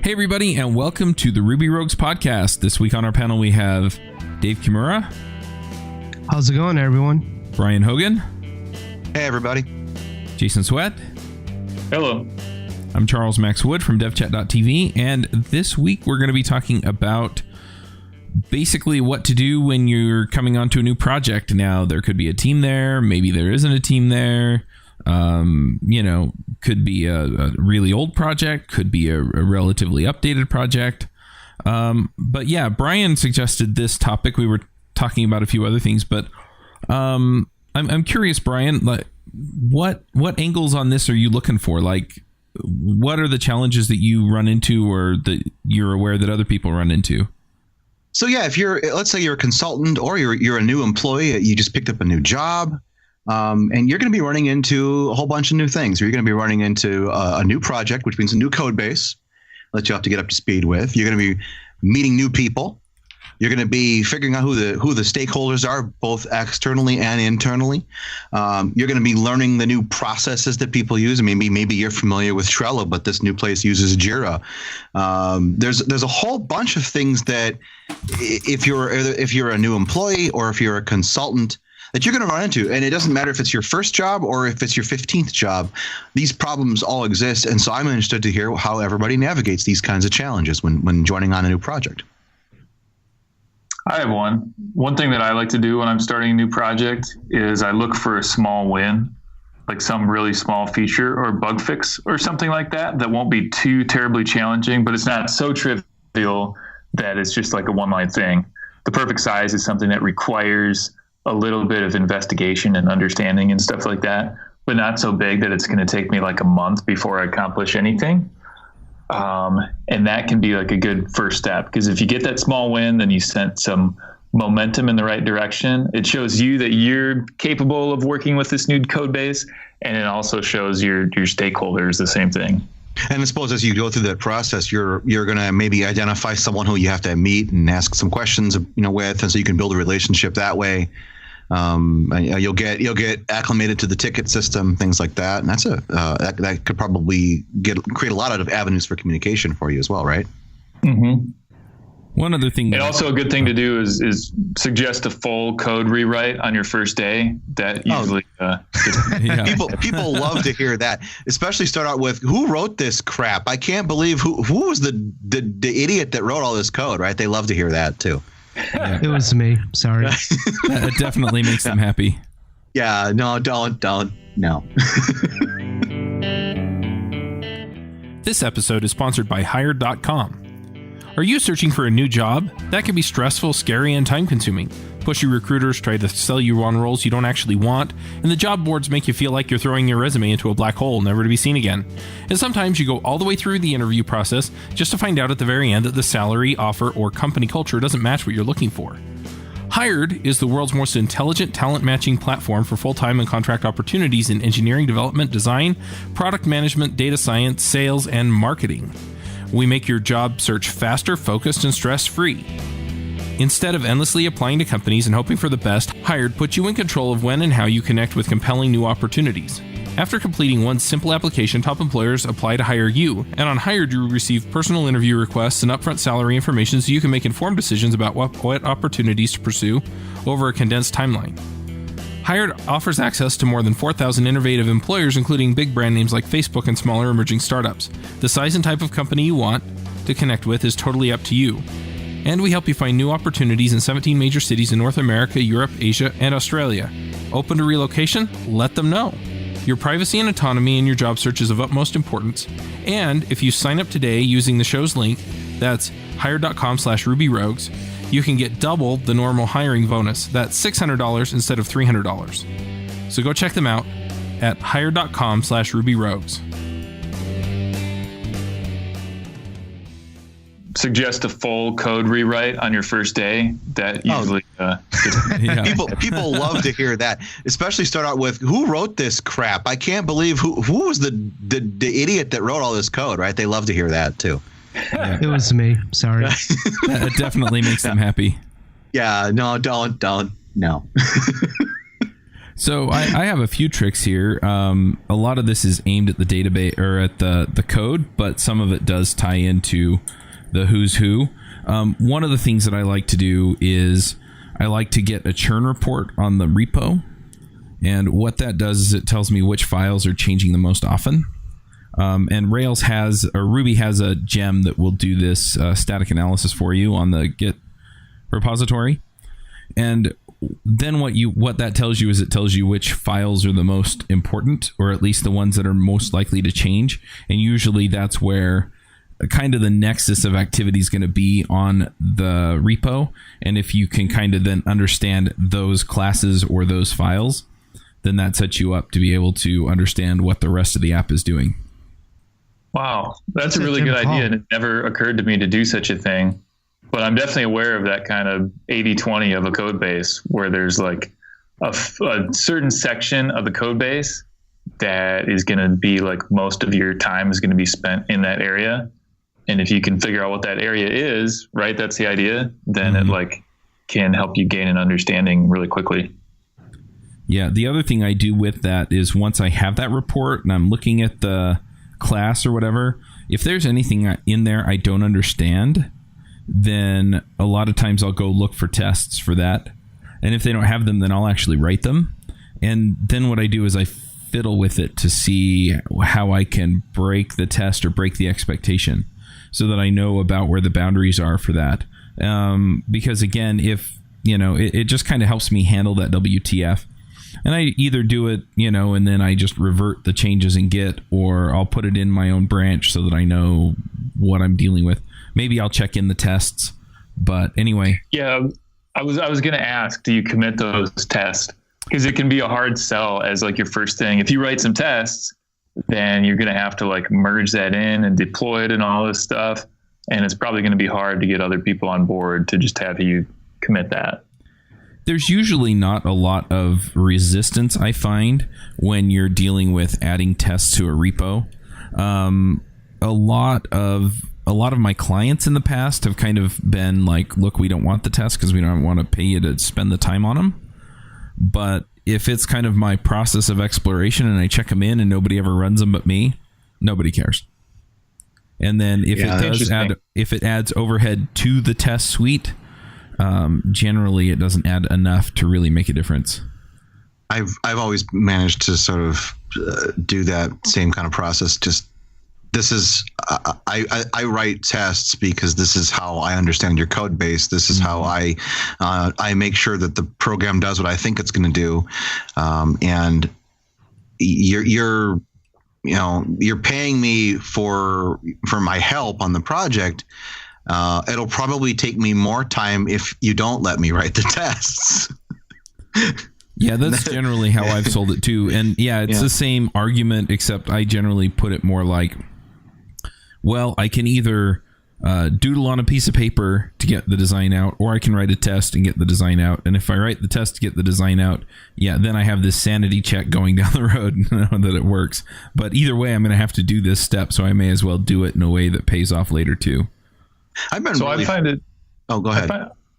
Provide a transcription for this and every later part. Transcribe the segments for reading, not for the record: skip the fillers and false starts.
Hey everybody, and welcome to the Ruby Rogues podcast. This week on our panel we have Dave Kimura. How's it going, everyone? Brian Hogan. Hey everybody. Jason Sweat. Hello. I'm Charles Max Wood from devchat.tv, and this week we're going to be talking about basically what to do when you're coming onto a new project. Now, there could be a team there, maybe there isn't a team there. Could be a really old project, could be a relatively updated project. But yeah, Brian suggested this topic. We were talking about a few other things, but I'm curious, Brian, like what angles on this are you looking for? Like, what are the challenges that you run into or that you're aware that other people run into? So yeah, if let's say you're a consultant or you're a new employee, you just picked up a new job. And you're going to be running into a whole bunch of new things. You're going to be running into a new project, which means a new code base that you have to get up to speed with. You're going to be meeting new people. You're going to be figuring out who the stakeholders are, both externally and internally. You're going to be learning the new processes that people use. I mean, maybe you're familiar with Trello, but this new place uses Jira. There's a whole bunch of things that if you're a new employee or if you're a consultant, that you're going to run into. And it doesn't matter if it's your first job or if it's your 15th job. These problems all exist. And so I'm interested to hear how everybody navigates these kinds of challenges when joining on a new project. I have one. One thing that I like to do when I'm starting a new project is I look for a small win, like some really small feature or bug fix or something like that won't be too terribly challenging, but it's not so trivial that it's just like a one-line thing. The perfect size is something that requires a little bit of investigation and understanding and stuff like that, but not so big that it's going to take me like a month before I accomplish anything. And that can be like a good first step, because if you get that small win, then you sent some momentum in the right direction. It shows you that you're capable of working with this new code base, and it also shows your stakeholders the same thing. And I suppose as you go through that process, you're going to maybe identify someone who you have to meet and ask some questions, with, and so you can build a relationship that way. You'll get acclimated to the ticket system, things like that, and that's that could probably create a lot of avenues for communication for you as well, right? Mm-hmm. One other thing, and also a good thing to do is suggest a full code rewrite on your first day. That usually people love to hear that, especially start out with, who wrote this crap? I can't believe who was the idiot that wrote all this code, right? They love to hear that too. Yeah. It was me. Sorry. That definitely makes them happy. Yeah. No, don't. No. This episode is sponsored by Hired.com. Are you searching for a new job? That can be stressful, scary, and time-consuming. Pushy recruiters try to sell you on roles you don't actually want, and the job boards make you feel like you're throwing your resume into a black hole, never to be seen again. And sometimes you go all the way through the interview process just to find out at the very end that the salary, offer, or company culture doesn't match what you're looking for. Hired is the world's most intelligent talent matching platform for full-time and contract opportunities in engineering, development, design, product management, data science, sales, and marketing. We make your job search faster, focused, and stress-free. Instead of endlessly applying to companies and hoping for the best, Hired puts you in control of when and how you connect with compelling new opportunities. After completing one simple application, top employers apply to hire you, and on Hired you receive personal interview requests and upfront salary information so you can make informed decisions about what opportunities to pursue over a condensed timeline. Hired offers access to more than 4,000 innovative employers, including big brand names like Facebook and smaller emerging startups. The size and type of company you want to connect with is totally up to you. And we help you find new opportunities in 17 major cities in North America, Europe, Asia, and Australia. Open to relocation? Let them know. Your privacy and autonomy in your job search is of utmost importance. And if you sign up today using the show's link, that's hired.com/rubyrogues, you can get double the normal hiring bonus. That's $600 instead of $300. So go check them out at hired.com/rubyrogues. Suggest a full code rewrite on your first day. That usually people love to hear that, especially start out with, who wrote this crap? I can't believe who was the idiot that wrote all this code, right? They love to hear that too. Yeah. It was me. Sorry. That definitely makes them happy. Yeah. No, don't. No. So I have a few tricks here. A lot of this is aimed at the database or at the code, but some of it does tie into the who's who. One of the things that I like to do is I like to get a churn report on the repo. And what that does is it tells me which files are changing the most often. And Ruby has a gem that will do this static analysis for you on the Git repository. And then what that tells you is it tells you which files are the most important, or at least the ones that are most likely to change. And usually that's where kind of the nexus of activity is going to be on the repo. And if you can kind of then understand those classes or those files, then that sets you up to be able to understand what the rest of the app is doing. Wow, that's a really good idea. And it never occurred to me to do such a thing. But I'm definitely aware of that kind of 80-20 of a code base where there's like a certain section of the code base that is going to be like most of your time is going to be spent in that area. And if you can figure out what that area is, right, that's the idea, then it like can help you gain an understanding really quickly. Yeah, the other thing I do with that is once I have that report and I'm looking at the class or whatever, if there's anything in there I don't understand, then a lot of times I'll go look for tests for that. And if they don't have them, then I'll actually write them. And then what I do is I fiddle with it to see how I can break the test or break the expectation so that I know about where the boundaries are for that. Because again, if, it just kind of helps me handle that WTF. And I either do it, and then I just revert the changes in Git, or I'll put it in my own branch so that I know what I'm dealing with. Maybe I'll check in the tests, but anyway. Yeah, I was going to ask, do you commit those tests? Because it can be a hard sell as like your first thing. If you write some tests, then you're going to have to like merge that in and deploy it and all this stuff. And it's probably going to be hard to get other people on board to just have you commit that. There's usually not a lot of resistance, I find, when you're dealing with adding tests to a repo. A lot of my clients in the past have kind of been like, look, we don't want the test because we don't want to pay you to spend the time on them. But if it's kind of my process of exploration and I check them in and nobody ever runs them but me, nobody cares. And then if it adds overhead to the test suite, generally it doesn't add enough to really make a difference. I've always managed to sort of do that same kind of process. Just this is I write tests because this is how I understand your code base. This is how I make sure that the program does what I think it's going to do. And you're paying me for my help on the project. It'll probably take me more time if you don't let me write the tests. Yeah, that's generally how I've sold it too. And it's the same argument, except I generally put it more like, well, I can either doodle on a piece of paper to get the design out, or I can write a test and get the design out. And if I write the test to get the design out, then I have this sanity check going down the road and know that it works. But either way, I'm going to have to do this step, so I may as well do it in a way that pays off later too. I find it. Oh, go ahead.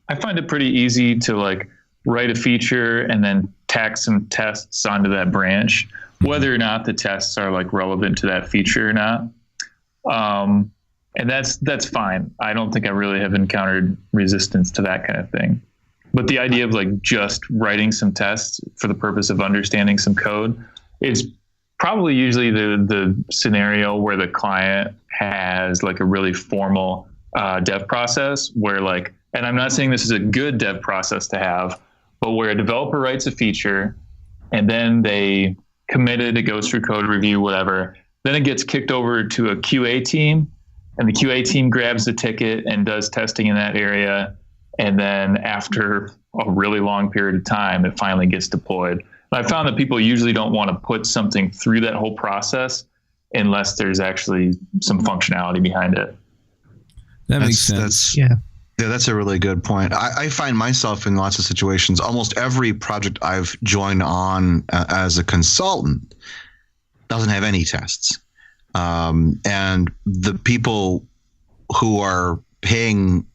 I find it pretty easy to like write a feature and then tack some tests onto that branch, whether or not the tests are like relevant to that feature or not. And that's fine. I don't think I really have encountered resistance to that kind of thing. But the idea of like just writing some tests for the purpose of understanding some code is probably usually the scenario where the client has like a really formal dev process where like, and I'm not saying this is a good dev process to have, but where a developer writes a feature and then they commit it, it goes through code review, whatever. Then it gets kicked over to a QA team, and the QA team grabs the ticket and does testing in that area. And then after a really long period of time, it finally gets deployed. And I found that people usually don't want to put something through that whole process unless there's actually some functionality behind it. That makes sense. Yeah, that's a really good point. I find myself in lots of situations, almost every project I've joined on as a consultant doesn't have any tests. And the people who are paying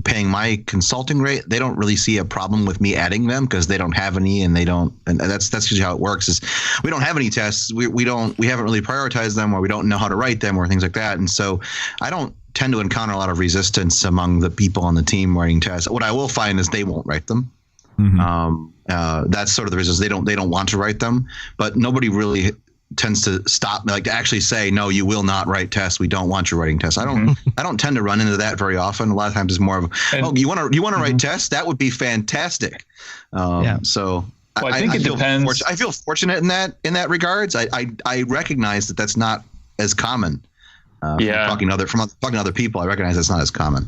paying my consulting rate, they don't really see a problem with me adding them because they don't have any, and that's usually how it works. Is we don't have any tests, we haven't really prioritized them, or we don't know how to write them, or things like that. And so I don't tend to encounter a lot of resistance among the people on the team writing tests. What I will find is they won't write them. Mm-hmm. That's sort of the reason they don't want to write them, but nobody really tends to stop, like to actually say, no, you will not write tests. We don't want you writing tests. I don't tend to run into that very often. A lot of times it's more of, you want to write tests? That would be fantastic. So well, I think it depends. I feel fortunate in that regards. I recognize that that's not as common. From talking to other people, I recognize that's not as common.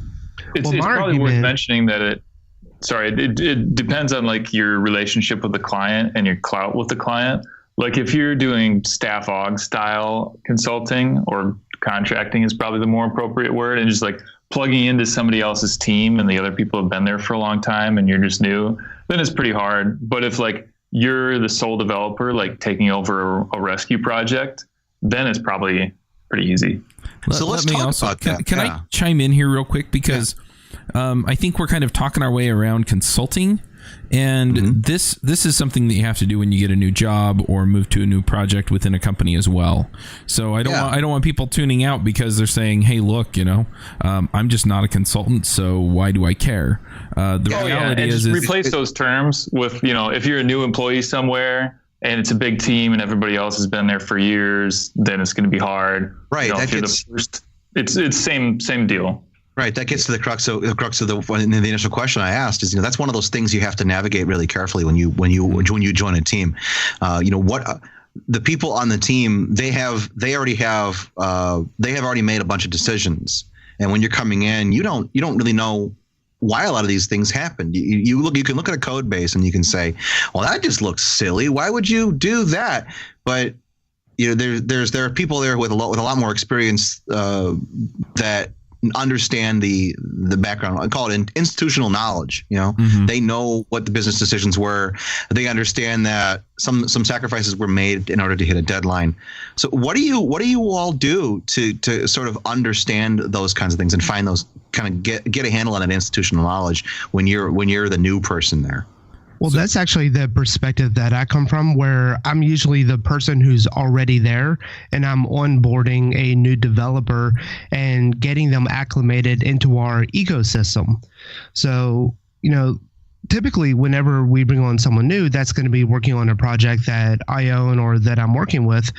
It's probably worth mentioning that it depends on like your relationship with the client and your clout with the client. Like if you're doing staff aug style consulting, or contracting is probably the more appropriate word, and just like plugging into somebody else's team and the other people have been there for a long time and you're just new, then it's pretty hard. But if like you're the sole developer, like taking over a rescue project, then it's probably pretty easy. So let's talk about that. Can I chime in here real quick? Because I think we're kind of talking our way around consulting. And this is something that you have to do when you get a new job or move to a new project within a company as well. So I don't want people tuning out because they're saying, "Hey, look, I'm just not a consultant, so why do I care?" The reality is replace those terms with, if you're a new employee somewhere and it's a big team and everybody else has been there for years, then it's going to be hard. Right. If you're the first, it's same deal. Right. That gets to the crux of the initial question I asked is, that's one of those things you have to navigate really carefully when you join a team. What the people on the team, they have already made a bunch of decisions. And when you're coming in, you don't really know why a lot of these things happen. You can look at a code base and you can say, well, that just looks silly. Why would you do that? But there are people there with a lot more experience that understand the background. I call it institutional knowledge. They know what the business decisions were. They understand that some sacrifices were made in order to hit a deadline. So what do you all do to sort of understand those kinds of things and find those kind of get a handle on that institutional knowledge when you're the new person there? Well, that's actually the perspective that I come from, where I'm usually the person who's already there and I'm onboarding a new developer and getting them acclimated into our ecosystem. So, typically whenever we bring on someone new that's going to be working on a project that I own or that I'm working with,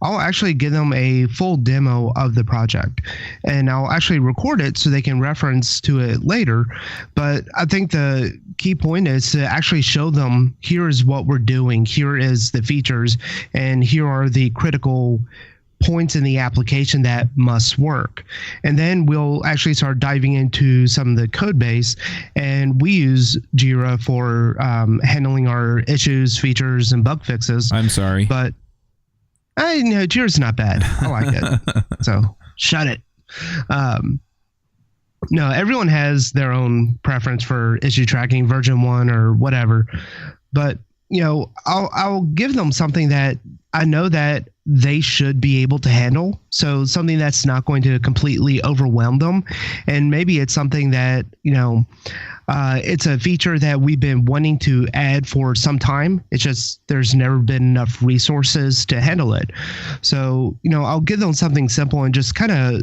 I'll actually give them a full demo of the project and I'll actually record it so they can reference to it later. But I think the key point is to actually show them, here is what we're doing, here is the features, and here are the critical points in the application that must work. And then we'll actually start diving into some of the code base, and we use Jira for handling our issues, features, and bug fixes. I'm sorry, but Jira's not bad. I like it. So shut it. No, everyone has their own preference for issue tracking, version 1 or whatever. But I'll give them something that I know that they should be able to handle. So something that's not going to completely overwhelm them. And maybe it's something that, it's a feature that we've been wanting to add for some time. It's just there's never been enough resources to handle it. So, I'll give them something simple and just kind of,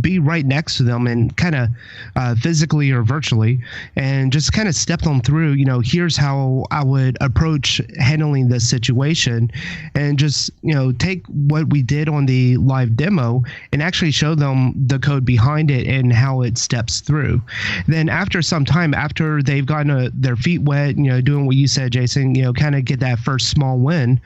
be right next to them and kind of physically or virtually and just kind of step them through, here's how I would approach handling this situation, and just, take what we did on the live demo and actually show them the code behind it and how it steps through. Then after some time, after they've gotten their feet wet, doing what you said, Jason, kind of get that first small win,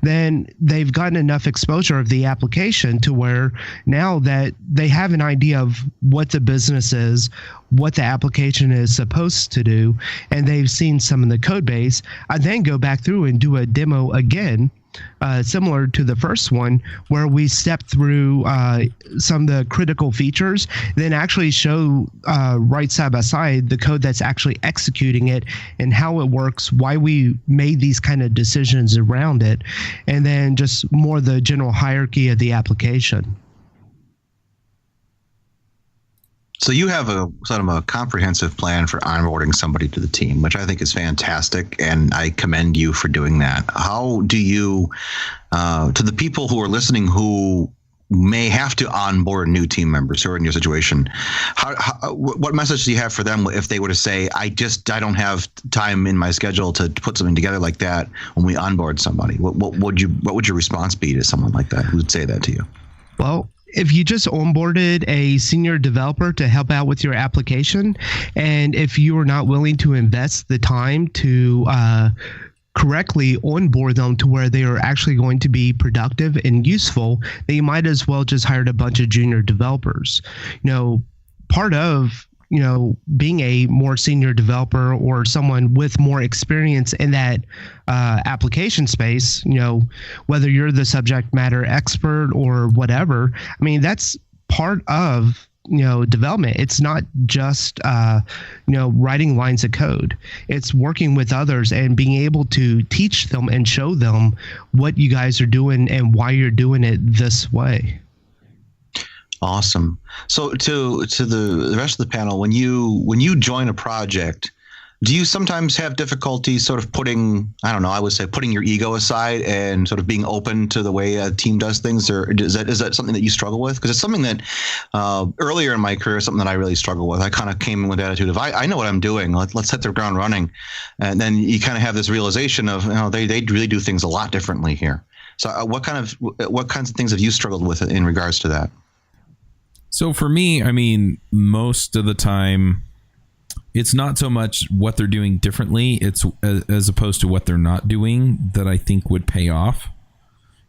then they've gotten enough exposure of the application to where now that they have an idea of what the business is, what the application is supposed to do, and they've seen some of the code base, I then go back through and do a demo again, similar to the first one, where we step through some of the critical features, then actually show right side by side the code that's actually executing it and how it works, why we made these kind of decisions around it, and then just more the general hierarchy of the application. So you have a sort of a comprehensive plan for onboarding somebody to the team, which I think is fantastic, and I commend you for doing that. How do you, to the people who are listening who may have to onboard new team members who are in your situation, what message do you have for them if they were to say, I don't have time in my schedule to put something together like that when we onboard somebody? What would your response be to someone like that who would say that to you? Well, if you just onboarded a senior developer to help out with your application, and if you are not willing to invest the time to correctly onboard them to where they are actually going to be productive and useful, then you might as well just hire a bunch of junior developers. Part of being a more senior developer or someone with more experience in that application space, whether you're the subject matter expert or whatever, I mean, that's part of development. It's not just writing lines of code. It's working with others and being able to teach them and show them what you guys are doing and why you're doing it this way. Awesome. So to the rest of the panel, when you join a project, do you sometimes have difficulty sort of putting your ego aside and sort of being open to the way a team does things, or is that something that you struggle with? Because it's something that earlier in my career, something that I really struggle with. I kind of came in with the attitude of I know what I'm doing. Let's hit the ground running, and then you kind of have this realization of they really do things a lot differently here. So what kinds of things have you struggled with in regards to that? So for me, I mean, most of the time, it's not so much what they're doing differently, it's as opposed to what they're not doing that I think would pay off.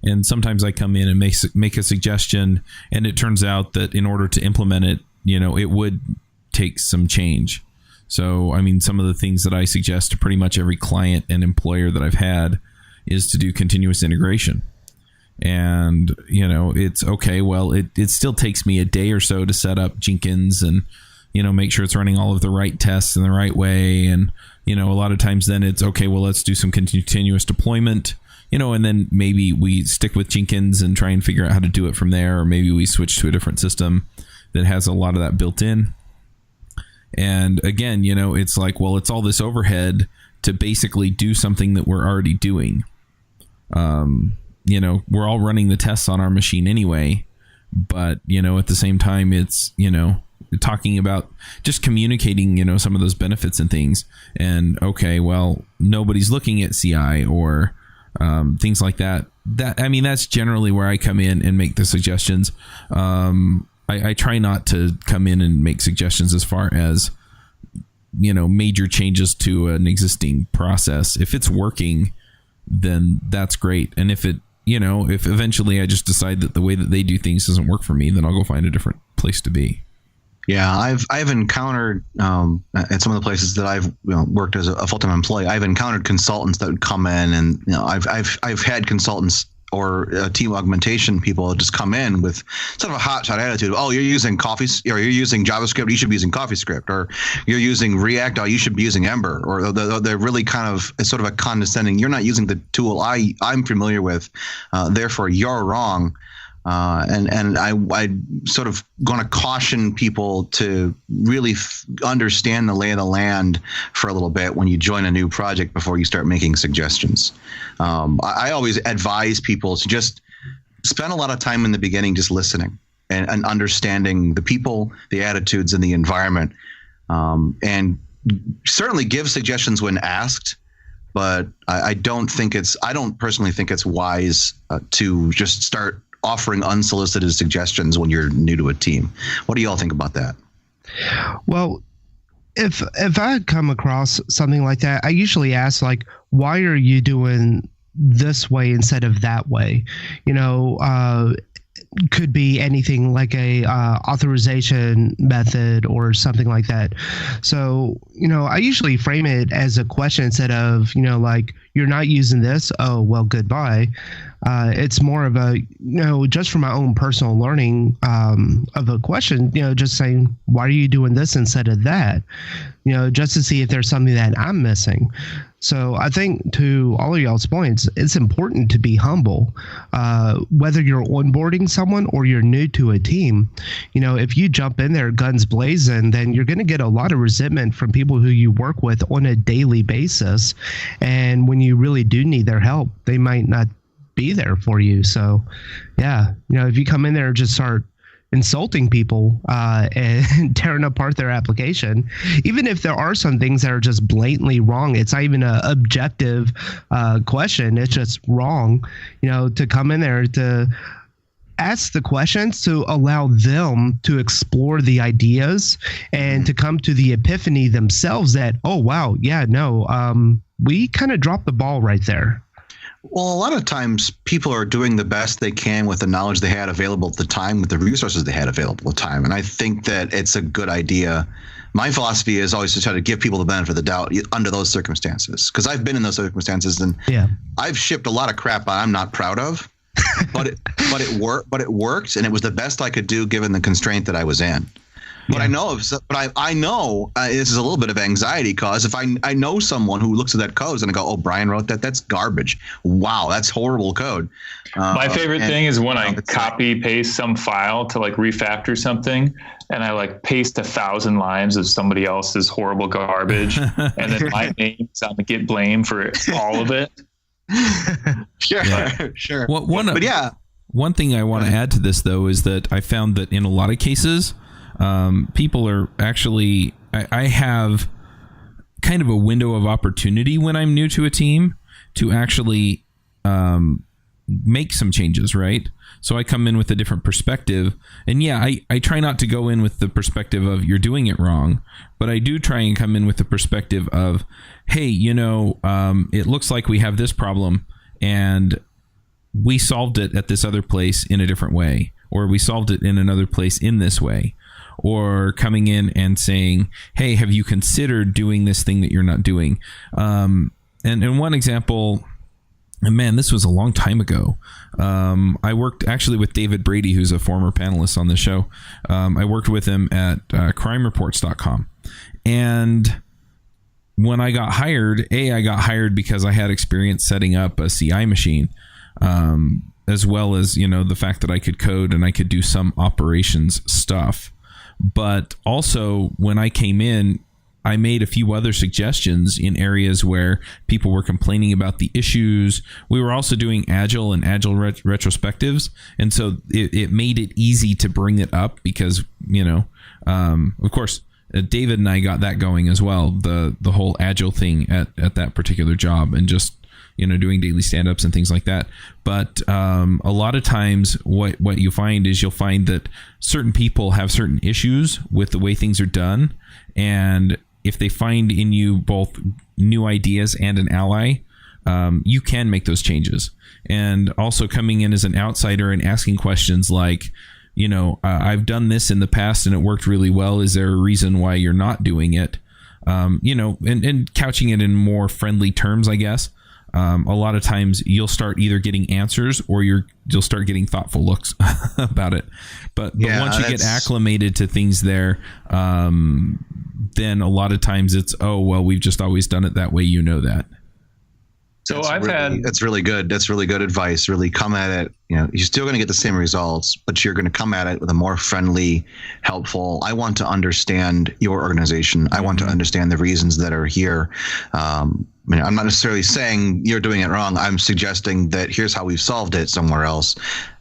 And sometimes I come in and make a suggestion, and it turns out that in order to implement it, it would take some change. So, I mean, some of the things that I suggest to pretty much every client and employer that I've had is to do continuous integration. And, it's okay. Well, it still takes me a day or so to set up Jenkins and, make sure it's running all of the right tests in the right way. And, a lot of times then it's okay, well, let's do some continuous deployment, and then maybe we stick with Jenkins and try and figure out how to do it from there. Or maybe we switch to a different system that has a lot of that built in. And again, it's like, well, it's all this overhead to basically do something that we're already doing. We're all running the tests on our machine anyway, but, at the same time, it's, talking about just communicating, some of those benefits and things. And, okay, well, nobody's looking at CI or things like that. That's generally where I come in and make the suggestions. I try not to come in and make suggestions as far as, major changes to an existing process. If it's working, then that's great. And if if eventually I just decide that the way that they do things doesn't work for me, then I'll go find a different place to be. Yeah, I've encountered at some of the places that I've worked as a full-time employee, I've encountered consultants that would come in, and I've had consultants or team augmentation people just come in with sort of a hotshot attitude. Oh, you're using you're using JavaScript, you should be using CoffeeScript, or you're using React, oh, you should be using Ember, or they're really kind of, it's sort of a condescending. You're not using the tool I'm familiar with, therefore you're wrong. And I sort of going to caution people to really understand the lay of the land for a little bit when you join a new project before you start making suggestions. I always advise people to just spend a lot of time in the beginning just listening and understanding the people, the attitudes, and the environment, and certainly give suggestions when asked. But I don't personally think it's wise to just start offering unsolicited suggestions when you're new to a team. What do y'all think about that? Well, if I come across something like that, I usually ask, like, why are you doing this way instead of that way? Could be anything like a authorization method or something like that. So, I usually frame it as a question instead of, like, you're not using this. Oh, well, goodbye. It's more of a, just for my own personal learning of a question, just saying, why are you doing this instead of that? just to see if there's something that I'm missing. So I think to all of y'all's points, it's important to be humble, whether you're onboarding someone or you're new to a team. If you jump in there guns blazing, then you're going to get a lot of resentment from people who you work with on a daily basis. And when you really do need their help, they might not be there for you. So yeah, if you come in there and just start insulting people and tearing apart their application, even if there are some things that are just blatantly wrong, it's not even an objective question, it's just wrong, to come in there to ask the questions, to allow them to explore the ideas and to come to the epiphany themselves that, oh wow, yeah, no, we kind of dropped the ball right there. Well, a lot of times people are doing the best they can with the knowledge they had available at the time, with the resources they had available at the time. And I think that it's a good idea. My philosophy is always to try to give people the benefit of the doubt under those circumstances, because I've been in those circumstances and I've shipped a lot of crap I'm not proud of, but it worked, and it was the best I could do given the constraint that I was in. But I know, I know this is a little bit of anxiety cause. If I know someone who looks at that code and I go, oh, Brian wrote that, that's garbage. Wow, that's horrible code. My favorite thing is when I copy paste some file to like refactor something, and I like paste 1,000 lines of somebody else's horrible garbage, and then my name's on the get blame for all of it. Sure. One thing I want to add to this though is that I found that in a lot of cases, people are actually, I have kind of a window of opportunity when I'm new to a team to actually make some changes, right? So I come in with a different perspective, and I try not to go in with the perspective of you're doing it wrong, but I do try and come in with the perspective of, hey, it looks like we have this problem and we solved it at this other place in a different way, or we solved it in another place in this way. Or coming in and saying, hey, have you considered doing this thing that you're not doing? And one example, and man, this was a long time ago. I worked actually with David Brady, who's a former panelist on the show. I worked with him at crimereports.com. And when I got hired, I got hired because I had experience setting up a CI machine, as well as, the fact that I could code and I could do some operations stuff. But also when I came in, I made a few other suggestions in areas where people were complaining about the issues. We were also doing agile and agile retrospectives. And so it made it easy to bring it up because, of course, David and I got that going as well. The whole agile thing at that particular job, and just, doing daily stand-ups and things like that. But a lot of times what you find is you'll find that certain people have certain issues with the way things are done. And if they find in you both new ideas and an ally, you can make those changes. And also coming in as an outsider and asking questions like, I've done this in the past and it worked really well. Is there a reason why you're not doing it? And couching it in more friendly terms, I guess. A lot of times you'll start either getting answers or you'll start getting thoughtful looks about it. But once you get acclimated to things there, then a lot of times it's, oh, well, we've just always done it that way. That. So that's really good. That's really good advice. Really come at it. You're still going to get the same results, but you're going to come at it with a more friendly, helpful. I want to understand your organization. I want to understand the reasons that are here. I'm not necessarily saying you're doing it wrong. I'm suggesting that here's how we've solved it somewhere else.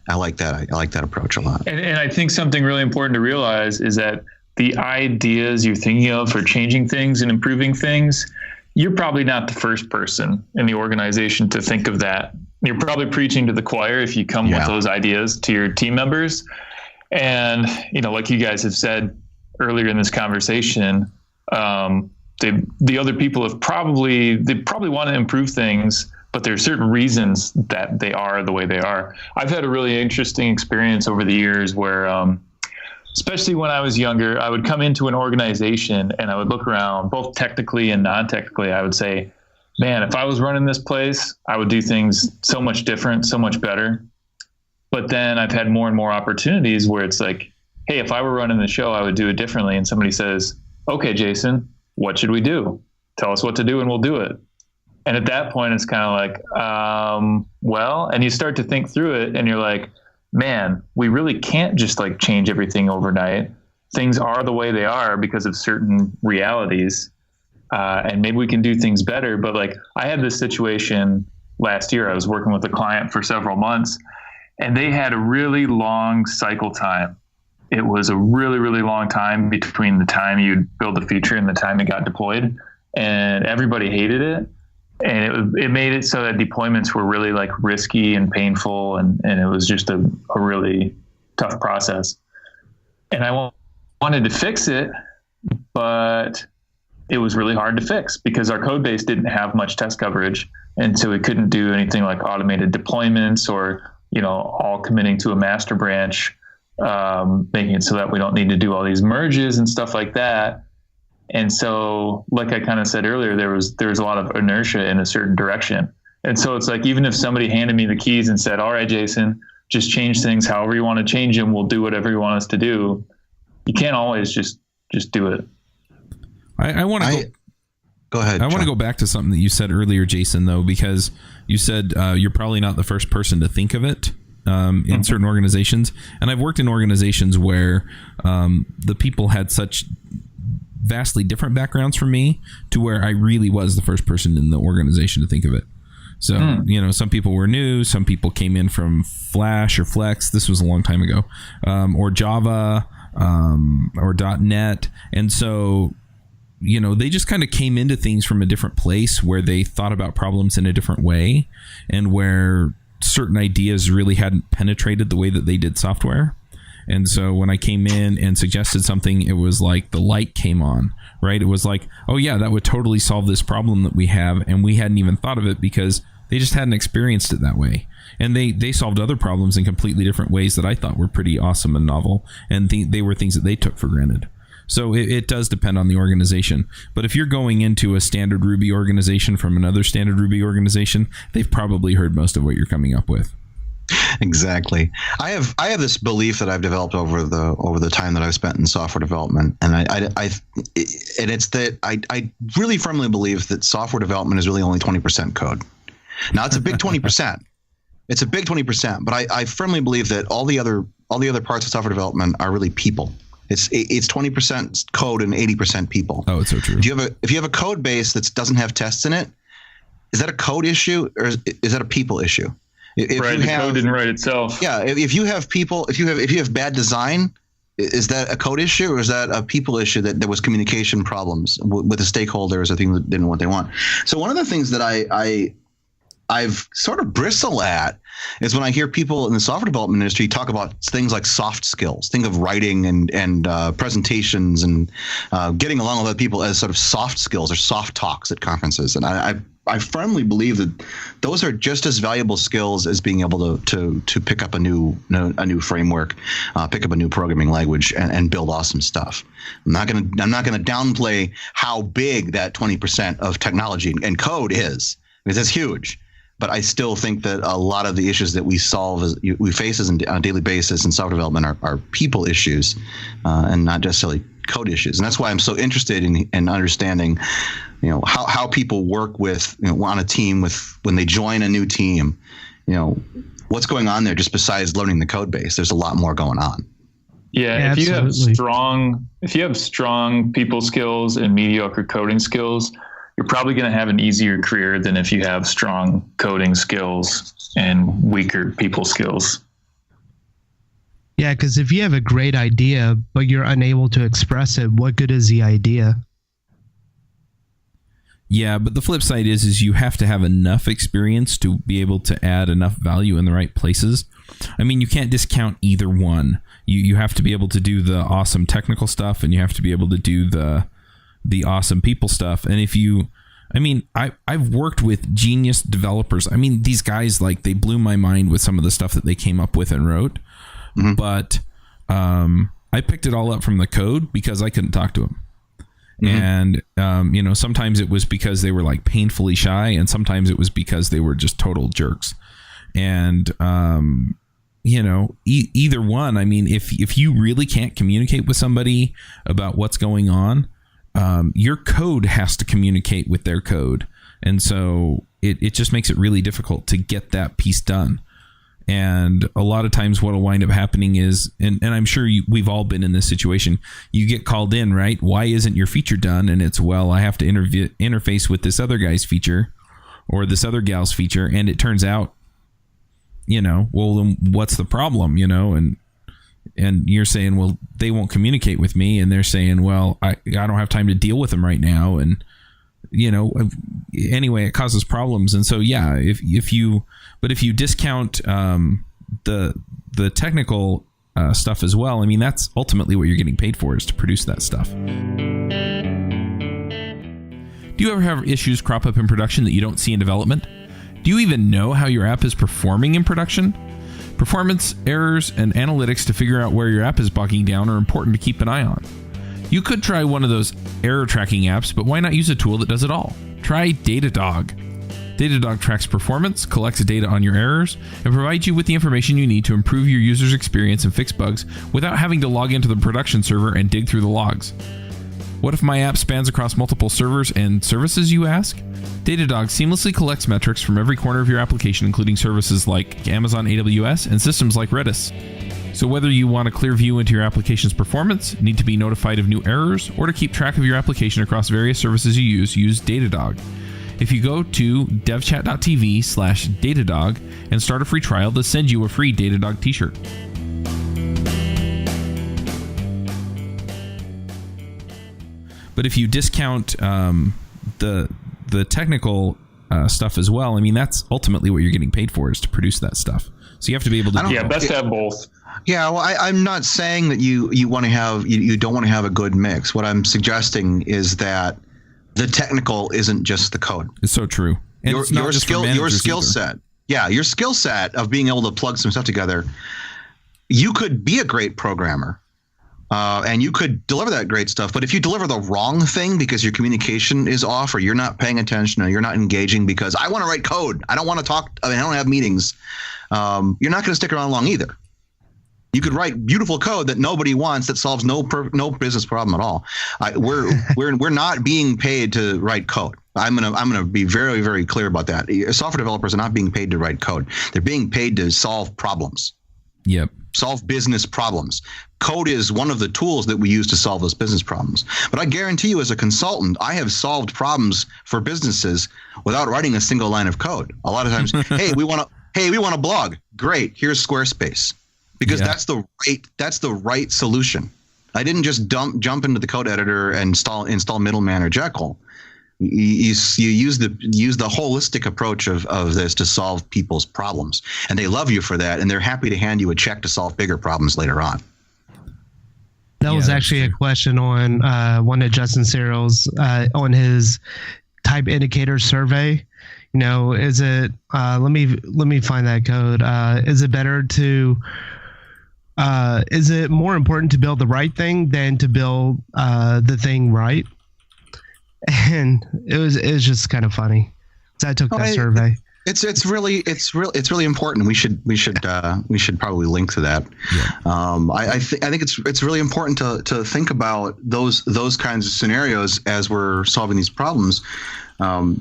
I like that. I like that approach a lot. And I think something really important to realize is that the ideas you're thinking of for changing things and improving things, you're probably not the first person in the organization to think of that. You're probably preaching to the choir if you come with those ideas to your team members. And, like you guys have said earlier in this conversation, the other people they probably want to improve things, but there are certain reasons that they are the way they are. I've had a really interesting experience over the years where, especially when I was younger, I would come into an organization and I would look around, both technically and non-technically. I would say, man, if I was running this place, I would do things so much different, so much better. But then I've had more and more opportunities where it's like, hey, if I were running the show, I would do it differently. And somebody says, okay, Jason, what should we do? Tell us what to do and we'll do it. And at that point, it's kind of like, well, and you start to think through it and you're like, man, we really can't just like change everything overnight. Things are the way they are because of certain realities. And maybe we can do things better. But like I had this situation last year. I was working with a client for several months and they had a really long cycle time. It was a really, really long time between the time you'd build the feature and the time it got deployed. And everybody hated it. And it made it so that deployments were really like risky and painful. And it was just a really tough process. And I wanted to fix it, but it was really hard to fix because our code base didn't have much test coverage. And so we couldn't do anything like automated deployments or, all committing to a master branch, making it so that we don't need to do all these merges and stuff like that. And so, like I kind of said earlier, there was a lot of inertia in a certain direction. And so it's like, even if somebody handed me the keys and said, all right, Jason, just change things however you want to change them. We'll do whatever you want us to do. You can't always just do it. I want to go ahead. I want to go back to something that you said earlier, Jason, though, because you said you're probably not the first person to think of it in certain organizations. And I've worked in organizations where the people had such vastly different backgrounds from me to where I really was the first person in the organization to think of it. So, some people were new, some people came in from Flash or Flex. This was a long time ago, or Java, or .NET. And so, they just kind of came into things from a different place where they thought about problems in a different way and where certain ideas really hadn't penetrated the way that they did software. And so when I came in and suggested something, it was like the light came on, right? It was like, oh yeah, that would totally solve this problem that we have. And we hadn't even thought of it because they just hadn't experienced it that way. And they solved other problems in completely different ways that I thought were pretty awesome and novel. And they were things that they took for granted. So it does depend on the organization. But if you're going into a standard Ruby organization from another standard Ruby organization, they've probably heard most of what you're coming up with. Exactly. I have this belief that I've developed over the time that I've spent in software development, and it's that I really firmly believe that software development is really only 20% code. Now it's a big 20%. It's a big 20%, but I firmly believe that all the other parts of software development are really people. It's 20% code and 80% people. Oh, it's so true. If you have a code base that doesn't have tests in it, is that a code issue or is that a people issue? Right, the code didn't write itself. Yeah, if you have people, if you have bad design, is that a code issue or is that a people issue that there was communication problems with the stakeholders or things that didn't what they want? So one of the things that I've sort of bristle at is when I hear people in the software development industry talk about things like soft skills, think of writing and presentations and getting along with other people as sort of soft skills or soft talks at conferences. And I firmly believe that those are just as valuable skills as being able to pick up a new framework, pick up a new programming language, and build awesome stuff. I'm not gonna downplay how big that 20% of technology and code is, because it's huge. But I still think that a lot of the issues that we face on a daily basis in software development are people issues, and not necessarily code issues. And that's why I'm so interested in understanding, how people work with, on a team when they join a new team, what's going on there just besides learning the code base. There's a lot more going on. Yeah, if you have strong people skills and mediocre coding skills, you're probably going to have an easier career than if you have strong coding skills and weaker people skills. Yeah, because if you have a great idea, but you're unable to express it, what good is the idea? Yeah, but the flip side is you have to have enough experience to be able to add enough value in the right places. I mean, you can't discount either one. You have to be able to do the awesome technical stuff, and you have to be able to do the awesome people stuff. And I've worked with genius developers. I mean, these guys, like, they blew my mind with some of the stuff that they came up with and wrote. Mm-hmm. But I picked it all up from the code because I couldn't talk to them. Mm-hmm. And, sometimes it was because they were like painfully shy, and sometimes it was because they were just total jerks. And, either one, I mean, if you really can't communicate with somebody about what's going on, your code has to communicate with their code. And so it just makes it really difficult to get that piece done. And a lot of times what will wind up happening is, and I'm sure we've all been in this situation, you get called in, right? Why isn't your feature done? And it's, well, I have to interface with this other guy's feature or this other gal's feature. And it turns out, well, then what's the problem, and you're saying, well, they won't communicate with me. And they're saying, well, I don't have time to deal with them right now. And, anyway, it causes problems. And so, yeah, if you discount the technical stuff as well, I mean, that's ultimately what you're getting paid for, is to produce that stuff. Do you ever have issues crop up in production that you don't see in development? Do you even know how your app is performing in production? Performance, errors, and analytics to figure out where your app is bogging down are important to keep an eye on. You could try one of those error tracking apps, but why not use a tool that does it all? Try Datadog. Datadog tracks performance, collects data on your errors, and provides you with the information you need to improve your user's experience and fix bugs without having to log into the production server and dig through the logs. What if my app spans across multiple servers and services, you ask? Datadog seamlessly collects metrics from every corner of your application, including services like Amazon AWS and systems like Redis. So whether you want a clear view into your application's performance, need to be notified of new errors, or to keep track of your application across various services you use Datadog. If you go to devchat.tv/Datadog and start a free trial, they'll send you a free Datadog t-shirt. But if you discount the technical stuff as well, I mean, that's ultimately what you're getting paid for, is to produce that stuff. So you have to be able to. Yeah, best to have both. Yeah, well, I'm not saying that you want to have you don't want to have a good mix. What I'm suggesting is that the technical isn't just the code. It's so true. And your skill set. Yeah, your skill set of being able to plug some stuff together. You could be a great programmer. And you could deliver that great stuff. But if you deliver the wrong thing because your communication is off, or you're not paying attention, or you're not engaging because I want to write code, I don't want to talk, I don't have meetings, you're not going to stick around long either. You could write beautiful code that nobody wants, that solves no business problem at all. We're not being paid to write code. I'm gonna be very, very clear about that. Software developers are not being paid to write code. They're being paid to solve problems. Yep. Solve business problems. Code is one of the tools that we use to solve those business problems. But I guarantee you, as a consultant, I have solved problems for businesses without writing a single line of code. A lot of times, hey, we want a blog. Great, here's Squarespace, because that's the right solution. I didn't just jump into the code editor and install Middleman or Jekyll. You use the holistic approach of this to solve people's problems, and they love you for that, and they're happy to hand you a check to solve bigger problems later on. That was actually a question on one of Justin Searles on his type indicator survey. Is it? Let me find that code. Is it better to? Is it more important to build the right thing than to build the thing right? And it was just kind of funny. So I took that survey. It's really important. We should probably link to that. Yeah. I think it's really important to think about those kinds of scenarios as we're solving these problems,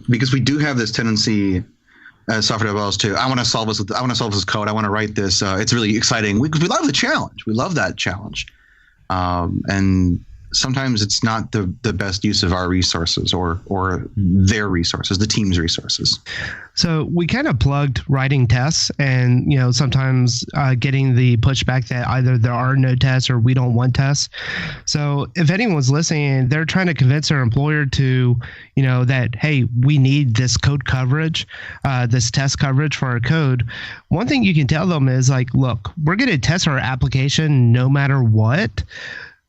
because we do have this tendency as software developers to, I want to solve this code. I want to write this. It's really exciting. We love the challenge. We love that challenge, and sometimes it's not the best use of our resources or their resources, the team's resources. So we kind of plugged writing tests, and sometimes getting the pushback that either there are no tests or we don't want tests. So if anyone's listening, they're trying to convince their employer to, that, hey, we need this code coverage, this test coverage for our code. One thing you can tell them is like, look, we're going to test our application no matter what.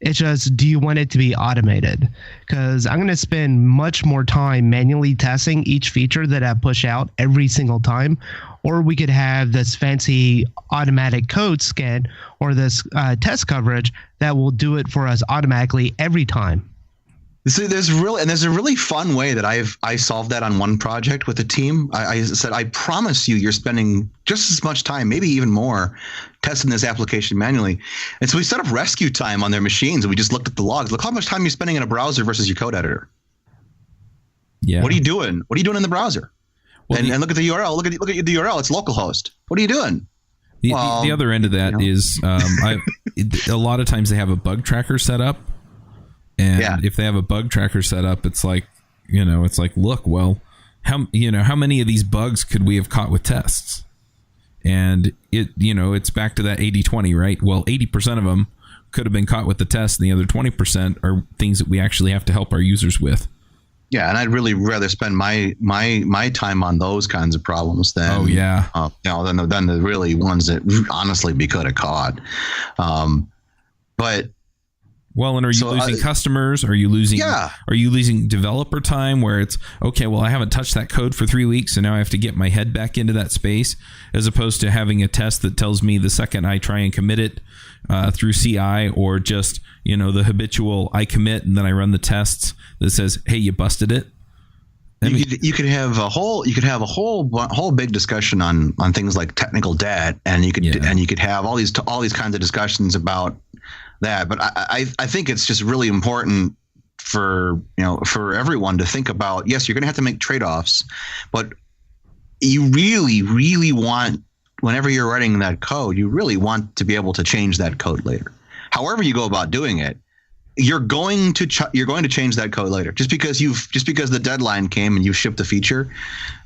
It's just, do you want it to be automated? Because I'm going to spend much more time manually testing each feature that I push out every single time. Or we could have this fancy automatic code scan or this test coverage that will do it for us automatically every time. So there's a really fun way that I solved that on one project with a team. I said, I promise you're spending just as much time, maybe even more, testing this application manually. And so we set up rescue time on their machines, and we just looked at the logs. Look how much time you're spending in a browser versus your code editor. Yeah. What are you doing? What are you doing in the browser? Well, and look at the URL. Look at the URL. It's localhost. What are you doing? The other end of that is a lot of times they have a bug tracker set up. And if they have a bug tracker set up, it's like, look, well, how many of these bugs could we have caught with tests? And it's back to that 80-20, right? Well, 80% of them could have been caught with the test, and the other 20% are things that we actually have to help our users with. Yeah, and I'd really rather spend my time on those kinds of problems than than the really ones that honestly we could have caught. But well, and are you losing customers? Are you losing developer time where it's okay? Well, I haven't touched that code for 3 weeks, and now I have to get my head back into that space, as opposed to having a test that tells me the second I try and commit it through CI, or just the habitual I commit and then I run the tests that says, "Hey, you busted it." You could have a whole big discussion on things like technical debt, and you could have all these kinds of discussions about that. But I think it's just really important for everyone to think about. Yes, you're going to have to make trade-offs, but you really, really want, whenever you're writing that code, you really want to be able to change that code later. However you go about doing it, you're going to change that code later. Just because the deadline came and you shipped the feature,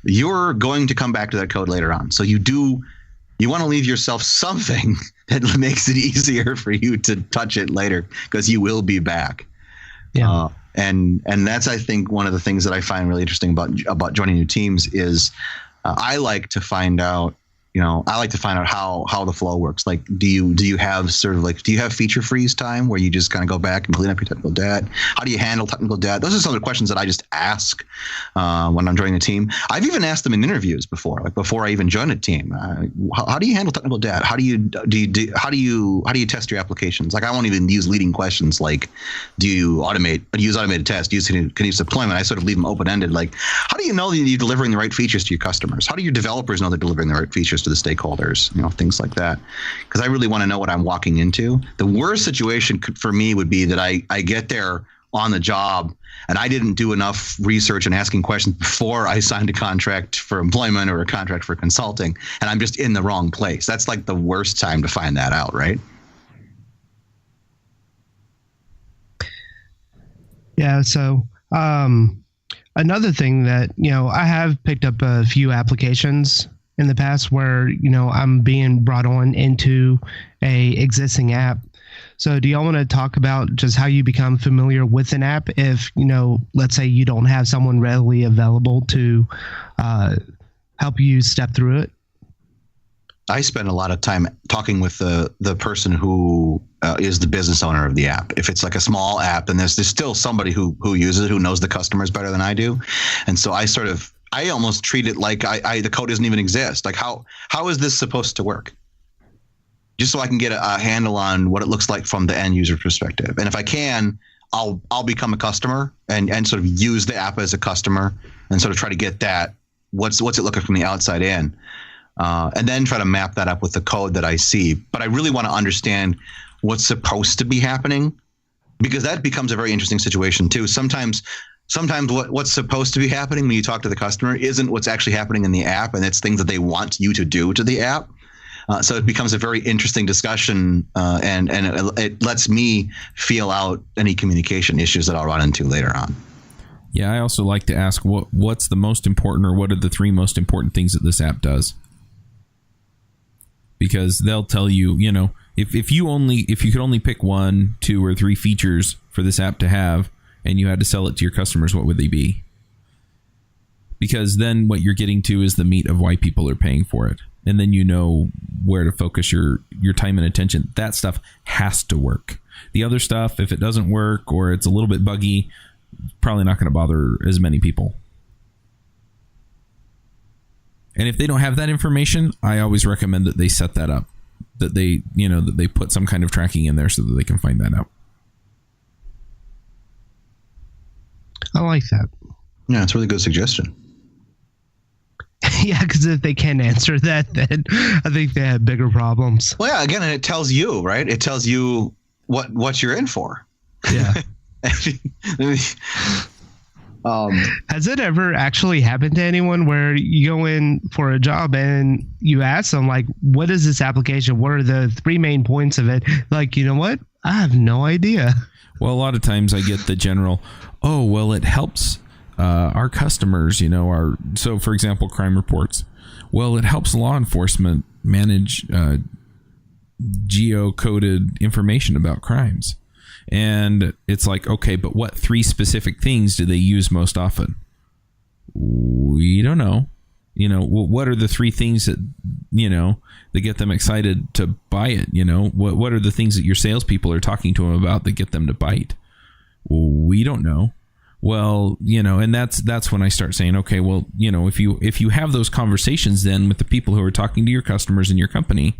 you're going to come back to that code later on. So you want to leave yourself something that makes it easier for you to touch it later, because you will be back. Yeah. And that's, I think, one of the things that I find really interesting about joining new teams is I like to find out how the flow works. Like, do you have feature freeze time where you just kind of go back and clean up your technical debt? How do you handle technical debt? Those are some of the questions that I just ask when I'm joining a team. I've even asked them in interviews before, like before I even joined a team. How do you handle technical debt? How do you test your applications? Like, I won't even use leading questions like, do you use automated tests? Use continuous deployment? I sort of leave them open ended. Like, how do you know that you're delivering the right features to your customers? How do your developers know they're delivering the right features to the stakeholders, things like that? Because I really want to know what I'm walking into. The worst situation for me would be that I get there on the job and I didn't do enough research and asking questions before I signed a contract for employment or a contract for consulting, and I'm just in the wrong place. That's like the worst time to find that out, right? Yeah. So another thing that, I have picked up a few applications in the past where, I'm being brought on into a existing app. So do y'all want to talk about just how you become familiar with an app if, let's say you don't have someone readily available to help you step through it? I spend a lot of time talking with the person who is the business owner of the app. If it's like a small app, then there's still somebody who uses it, who knows the customers better than I do. And so I almost treat it like the code doesn't even exist. Like, how is this supposed to work? Just so I can get a handle on what it looks like from the end user perspective. And if I can, I'll become a customer and sort of use the app as a customer and sort of try to get that. What's it looking from the outside in? And then try to map that up with the code that I see. But I really want to understand what's supposed to be happening, because that becomes a very interesting situation too. Sometimes what's supposed to be happening when you talk to the customer isn't what's actually happening in the app, and it's things that they want you to do to the app. So it becomes a very interesting discussion, and it lets me feel out any communication issues that I'll run into later on. Yeah, I also like to ask what's the most important, or what are the 3 most important things that this app does? Because they'll tell you, if you could only pick 1, 2, or 3 features for this app to have, and you had to sell it to your customers, what would they be? Because then what you're getting to is the meat of why people are paying for it. And then you know where to focus your time and attention. That stuff has to work. The other stuff, if it doesn't work or it's a little bit buggy, probably not going to bother as many people. And if they don't have that information, I always recommend that they set that up. That they put some kind of tracking in there so that they can find that out. I like that. Yeah, it's a really good suggestion. Yeah, because if they can't answer that, then I think they have bigger problems. Well, yeah, again, it tells you, right? It tells you what you're in for. Yeah. Has it ever actually happened to anyone where you go in for a job and you ask them, like, what is this application? What are the 3 main points of it? Like, you know what? I have no idea. Well, a lot of times I get the general, oh, well, it helps our customers, so for example, crime reports. Well, it helps law enforcement manage geocoded information about crimes. And it's like, okay, but what 3 specific things do they use most often? We don't know. What are the 3 things that, that get them excited to buy it? What are the things that your salespeople are talking to them about that get them to bite? We don't know. Well, and that's when I start saying, okay, well, if you have those conversations then with the people who are talking to your customers in your company,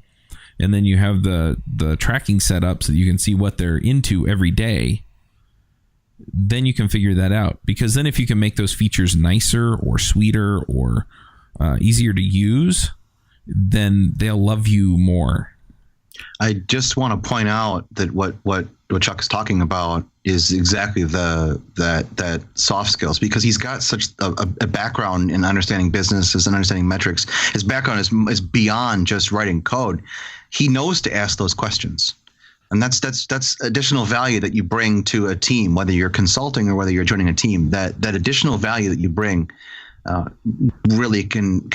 and then you have the tracking set up so that you can see what they're into every day, then you can figure that out. Because then if you can make those features nicer or sweeter or easier to use, then they'll love you more. I just want to point out that what Chuck is talking about is exactly that soft skills, because he's got such a background in understanding businesses and understanding metrics. His background is beyond just writing code. He knows to ask those questions, and that's additional value that you bring to a team, whether you're consulting or whether you're joining a team. That additional value that you bring really can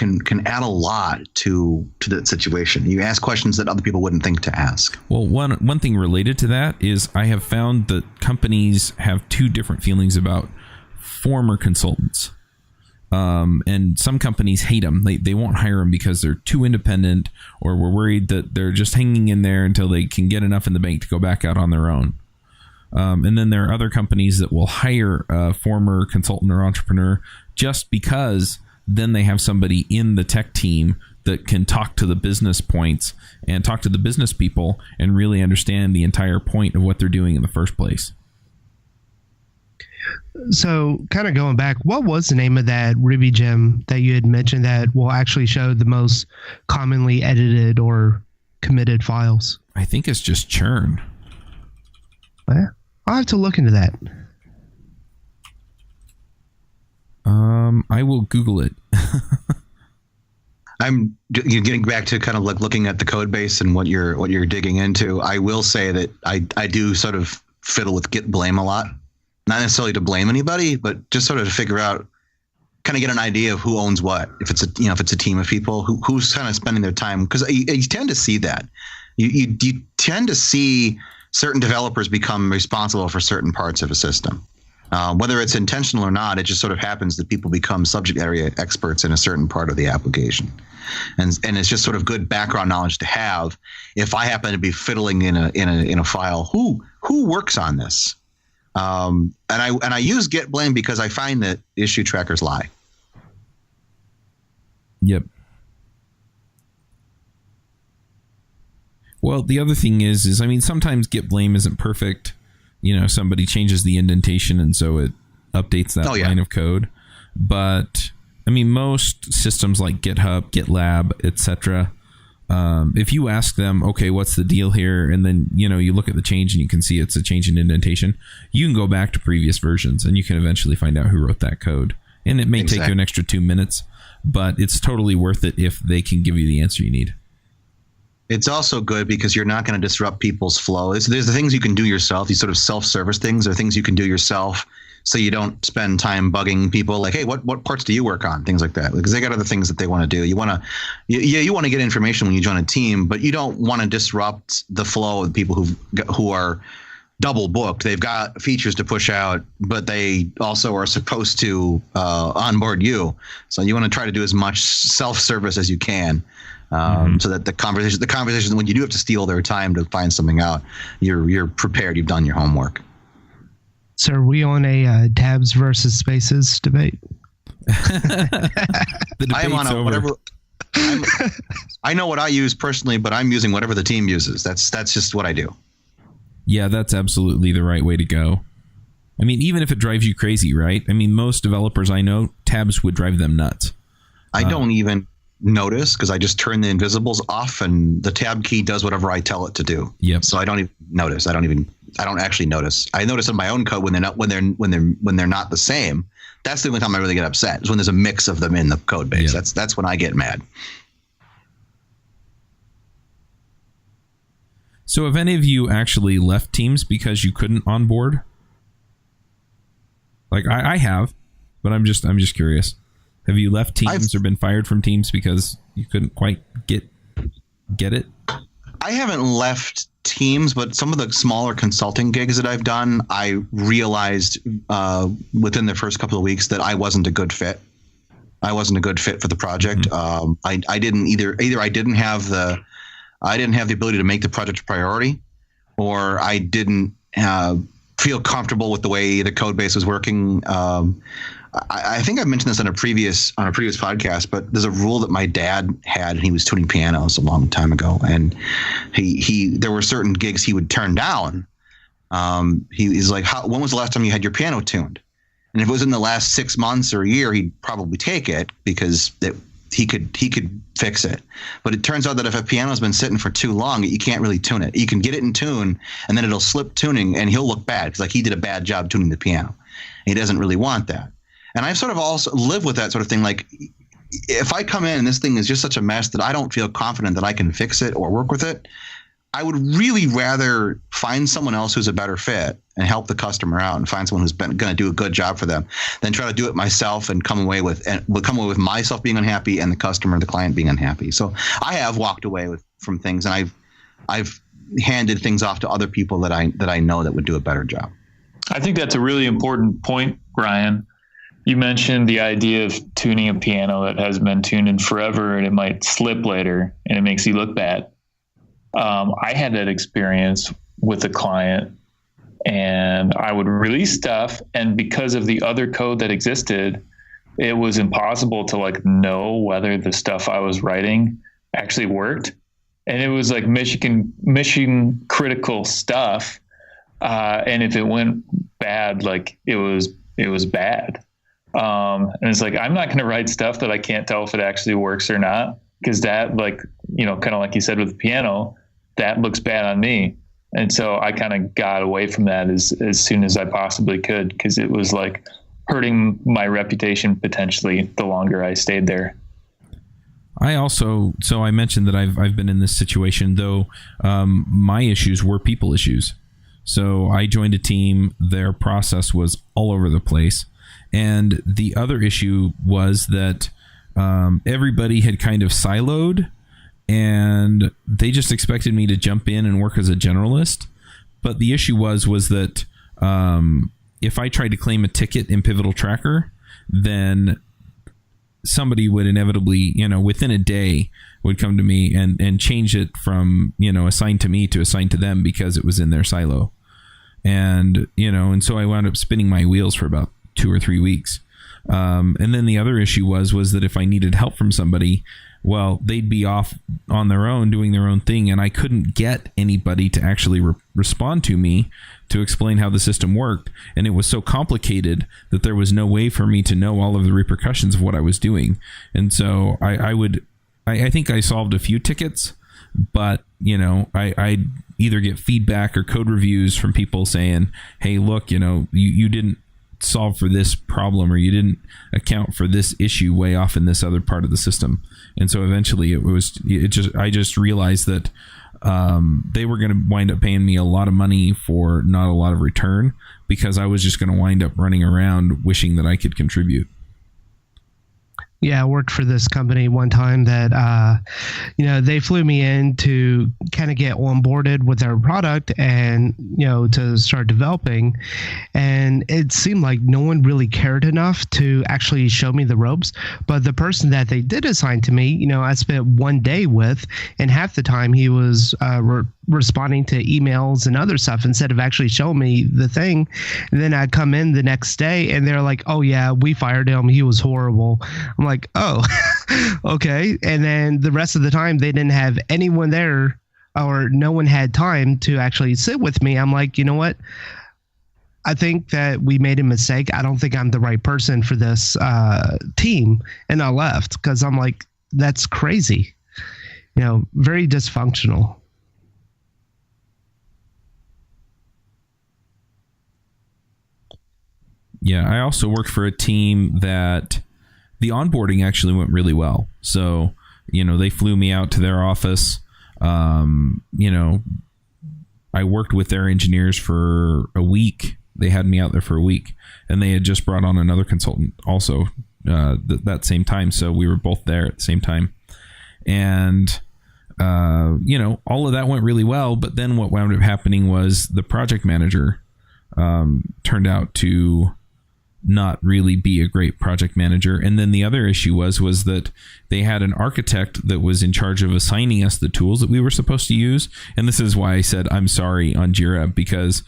add a lot to that situation. You ask questions that other people wouldn't think to ask. Well, one thing related to that is I have found that companies have 2 different feelings about former consultants. And some companies hate them. They won't hire them because they're too independent, or we're worried that they're just hanging in there until they can get enough in the bank to go back out on their own. And then there are other companies that will hire a former consultant or entrepreneur just because then they have somebody in the tech team that can talk to the business points and talk to the business people and really understand the entire point of what they're doing in the first place. So kind of going back, what was the name of that Ruby gem that you had mentioned that will actually show the most commonly edited or committed files? I think it's just churn. Yeah, I'll have to look into that. I will Google it. I'm getting back to kind of like looking at the code base and what you're digging into. I will say that I do sort of fiddle with git blame a lot, not necessarily to blame anybody, but just sort of to figure out, kind of get an idea of who owns what. If it's a team of people, who's kind of spending their time, because you tend to see that you tend to see certain developers become responsible for certain parts of a system. Whether it's intentional or not, it just sort of happens that people become subject area experts in a certain part of the application, and it's just sort of good background knowledge to have. If I happen to be fiddling in a file, who works on this? And I use git blame because I find that issue trackers lie. Yep. Well, the other thing is I mean, sometimes git blame isn't perfect. Somebody changes the indentation and so it updates that line of code. But I mean, most systems like GitHub, GitLab, etc. If you ask them, okay, what's the deal here? And then, you look at the change and you can see it's a change in indentation. You can go back to previous versions and you can eventually find out who wrote that code. And it may take you an extra 2 minutes, but it's totally worth it if they can give you the answer you need. It's also good because you're not going to disrupt people's flow. There's the things you can do yourself, these sort of self-service things, or things you can do yourself so you don't spend time bugging people like, hey, what parts do you work on? Things like that. Because they got other things that they want to do. You want to get information when you join a team, but you don't want to disrupt the flow of people who are double booked. They've got features to push out, but they also are supposed to onboard you. So you want to try to do as much self-service as you can. So that the conversation when you do have to steal their time to find something out, you're prepared. You've done your homework. So are we on a tabs versus spaces debate? I am on a whatever. I know what I use personally, but I'm using whatever the team uses. That's just what I do. Yeah, that's absolutely the right way to go. I mean, even if it drives you crazy, right? I mean, most developers I know, tabs would drive them nuts. I don't even notice because I just turn the invisibles off and the tab key does whatever I tell it to do. Yep. So I don't even notice. I don't actually notice. I notice in my own code when they're not the same. That's the only time I really get upset is when there's a mix of them in the code base. Yep. That's when I get mad. So have any of you actually left teams because you couldn't onboard? Like I have, but I'm just curious. Have you left teams or been fired from teams because you couldn't quite get it? I haven't left teams, but some of the smaller consulting gigs that I've done, I realized within the first couple of weeks that I wasn't a good fit. I wasn't a good fit for the project. Mm-hmm. I didn't either I didn't have the ability to make the project a priority, or I didn't feel comfortable with the way the code base was working. I think I mentioned this on a previous podcast, but there's a rule that my dad had, and he was tuning pianos a long time ago, and there were certain gigs he would turn down. He's like, when was the last time you had your piano tuned? And if it was in the last 6 months or a year, he'd probably take it because he could fix it. But it turns out that if a piano's been sitting for too long, you can't really tune it. You can get it in tune, and then it'll slip tuning, and he'll look bad because like he did a bad job tuning the piano. He doesn't really want that. And I've sort of also lived with that sort of thing. Like if I come in and this thing is just such a mess that I don't feel confident that I can fix it or work with it, I would really rather find someone else who's a better fit and help the customer out and find someone who's going to do a good job for them than try to do it myself and come away with myself being unhappy and the customer, the client being unhappy. So I have walked away from things, and I've handed things off to other people that I know that would do a better job. I think that's a really important point, Ryan. You mentioned the idea of tuning a piano that hasn't been tuned in forever, and it might slip later and it makes you look bad. I had that experience with a client, and I would release stuff, and because of the other code that existed, it was impossible to know whether the stuff I was writing actually worked. And it was like mission critical stuff. And if it went bad, it was bad. And it's like, I'm not going to write stuff that I can't tell if it actually works or not, because that, kind of like you said with the piano, that looks bad on me. And so I kind of got away from that as soon as I possibly could, because it was hurting my reputation potentially the longer I stayed there. I mentioned that I've been in this situation, though my issues were people issues. So I joined a team, their process was all over the place. And the other issue was that everybody had kind of siloed, and they just expected me to jump in and work as a generalist. But the issue was that if I tried to claim a ticket in Pivotal Tracker, then somebody would inevitably, within a day, would come to me and change it from, assigned to me to assigned to them because it was in their silo. And, and so I wound up spinning my wheels for about 2 or 3 weeks. And then the other issue was that if I needed help from somebody, well, they'd be off on their own doing their own thing, and I couldn't get anybody to actually respond to me to explain how the system worked. And it was so complicated that there was no way for me to know all of the repercussions of what I was doing. And so I think I solved a few tickets, but I'd either get feedback or code reviews from people saying, hey, look, you didn't solve for this problem, or you didn't account for this issue way off in this other part of the system. And so eventually I just realized that they were going to wind up paying me a lot of money for not a lot of return, because I was just going to wind up running around wishing that I could contribute. Yeah, I worked for this company one time that, they flew me in to kind of get onboarded with their product and, to start developing. And it seemed like no one really cared enough to actually show me the ropes. But the person that they did assign to me, I spent one day with, and half the time he was responding to emails and other stuff instead of actually showing me the thing. And then I'd come in the next day and they're like, oh yeah, we fired him. He was horrible. I'm like, oh, okay. And then the rest of the time they didn't have anyone there, or no one had time to actually sit with me. I'm like, you know what? I think that we made a mistake. I don't think I'm the right person for this team. And I left because I'm like, that's crazy. Very dysfunctional. Yeah, I also worked for a team that the onboarding actually went really well. So, they flew me out to their office. I worked with their engineers for a week. They had me out there for a week, and they had just brought on another consultant also that same time. So we were both there at the same time. And, all of that went really well. But then what wound up happening was the project manager turned out to not really be a great project manager. And then the other issue was that they had an architect that was in charge of assigning us the tools that we were supposed to use. And this is why I said I'm sorry on Jira, because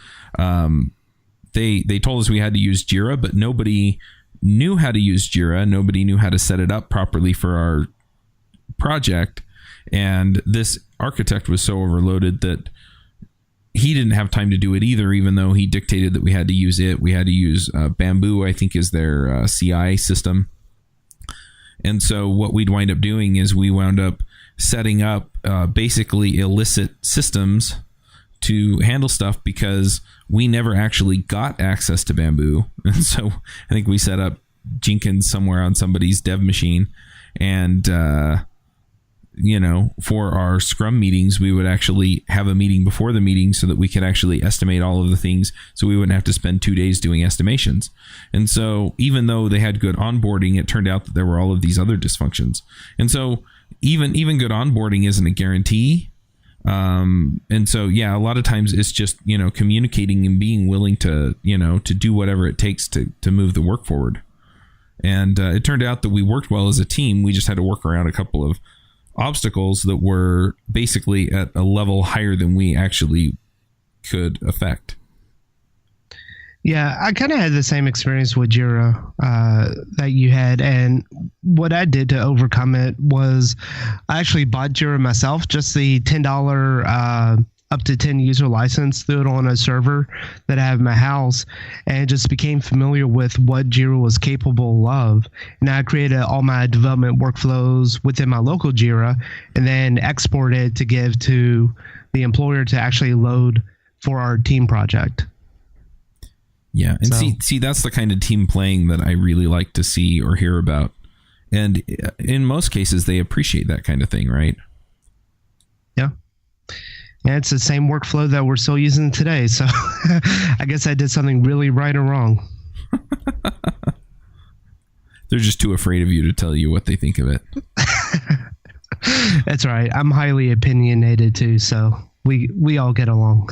they told us we had to use Jira, but nobody knew how to use Jira. Nobody knew how to set it up properly for our project. And this architect was so overloaded that he didn't have time to do it either, even though he dictated that we had to use it. We had to use Bamboo, I think, is their CI system. And so what we'd wind up doing is we wound up setting up basically illicit systems to handle stuff because we never actually got access to Bamboo. And so I think we set up Jenkins somewhere on somebody's dev machine. And for our Scrum meetings, we would actually have a meeting before the meeting so that we could actually estimate all of the things, so we wouldn't have to spend 2 days doing estimations. And so even though they had good onboarding, it turned out that there were all of these other dysfunctions. And so even good onboarding isn't a guarantee. And so, yeah, a lot of times it's just, communicating and being willing to, to do whatever it takes to move the work forward. And it turned out that we worked well as a team. We just had to work around a couple of obstacles that were basically at a level higher than we actually could affect. Yeah, I kind of had the same experience with Jira that you had. And what I did to overcome it was I actually bought Jira myself, just the $10 up to 10 user license, threw it on a server that I have in my house, and just became familiar with what Jira was capable of. And I created all my development workflows within my local Jira and then exported to give to the employer to actually load for our team project. Yeah, and see, that's the kind of team playing that I really like to see or hear about. And in most cases, they appreciate that kind of thing, right? Yeah. And it's the same workflow that we're still using today. So I guess I did something really right or wrong. They're just too afraid of you to tell you what they think of it. That's right. I'm highly opinionated too, so we all get along.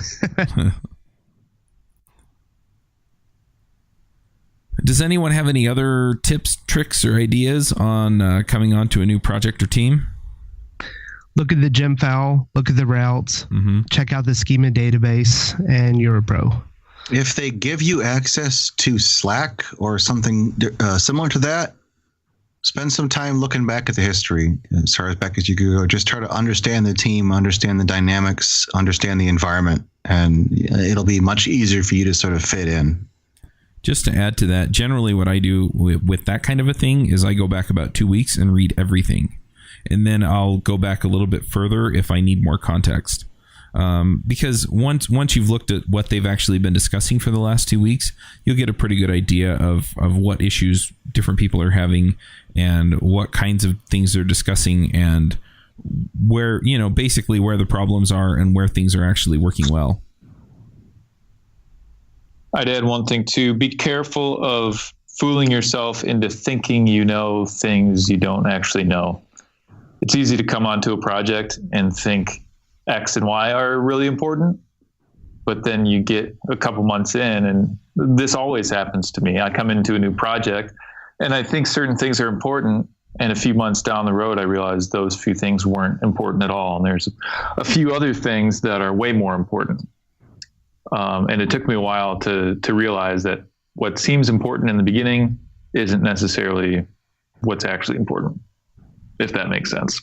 Does anyone have any other tips, tricks, or ideas on coming on to a new project or team? Look at the gem file, look at the routes, check out the schema database, and you're a pro. If they give you access to Slack or something similar to that, spend some time looking back at the history as far as back as you can go. Just try to understand the team, understand the dynamics, understand the environment, and it'll be much easier for you to sort of fit in. Just to add to that, generally what I do with that kind of a thing is I go back about 2 weeks and read everything. And then I'll go back a little bit further if I need more context. Because once you've looked at what they've actually been discussing for the last 2 weeks, you'll get a pretty good idea of what issues different people are having and what kinds of things they're discussing and where, basically where the problems are and where things are actually working well. I'd add one thing too. Be careful of fooling yourself into thinking you know things you don't actually know. It's easy to come onto a project and think X and Y are really important, but then you get a couple months in, and this always happens to me. I come into a new project and I think certain things are important, and a few months down the road, I realize those few things weren't important at all. And there's a few other things that are way more important. And it took me a while to realize that what seems important in the beginning isn't necessarily what's actually important, if that makes sense.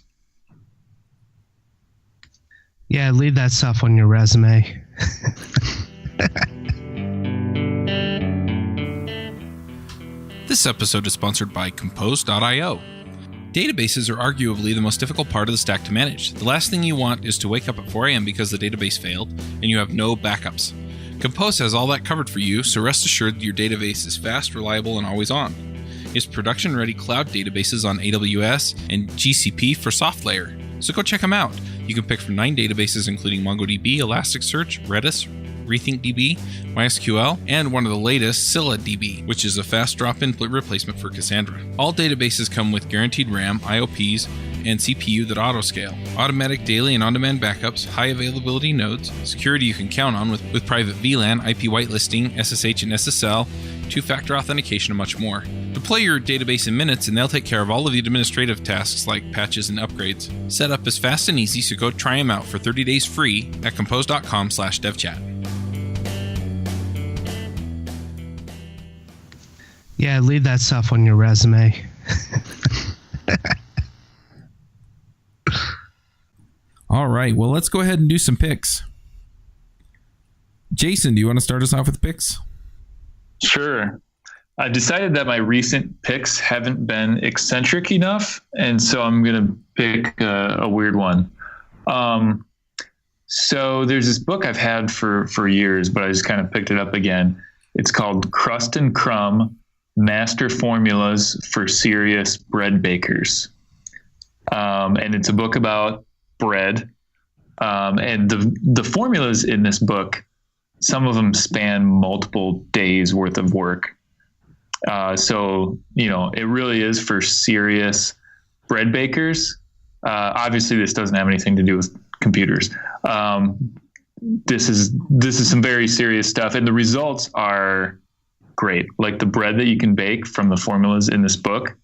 Yeah, leave that stuff on your resume. This episode is sponsored by Compose.io. Databases are arguably the most difficult part of the stack to manage. The last thing you want is to wake up at 4 a.m. because the database failed and you have no backups. Compose has all that covered for you, so rest assured that your database is fast, reliable, and always on. It's production-ready cloud databases on AWS and GCP for SoftLayer, so go check them out. You can pick from 9 databases including MongoDB, Elasticsearch, Redis, RethinkDB, MySQL, and one of the latest, ScyllaDB, which is a fast drop-in replacement for Cassandra. All databases come with guaranteed RAM, IOPs, and CPU that auto-scale, automatic daily and on-demand backups, high availability nodes, security you can count on with private VLAN, IP whitelisting, SSH and SSL, two-factor authentication, and much more. Deploy your database in minutes and they'll take care of all of the administrative tasks like patches and upgrades. Setup is fast and easy, so go try them out for 30 days free at compose.com/devchat. Yeah, leave that stuff on your resume. All right, well, let's go ahead and do some picks. Jason, do you want to start us off with picks? Sure. I decided that my recent picks haven't been eccentric enough, and so I'm going to pick a weird one. So there's this book I've had for years, but I just kind of picked it up again. It's called Crust and Crumb: Master Formulas for Serious Bread Bakers. And it's a book about bread. And the formulas in this book, some of them span multiple days worth of work. So, it really is for serious bread bakers. Obviously this doesn't have anything to do with computers. This is some very serious stuff, and the results are great. Like the bread that you can bake from the formulas in this book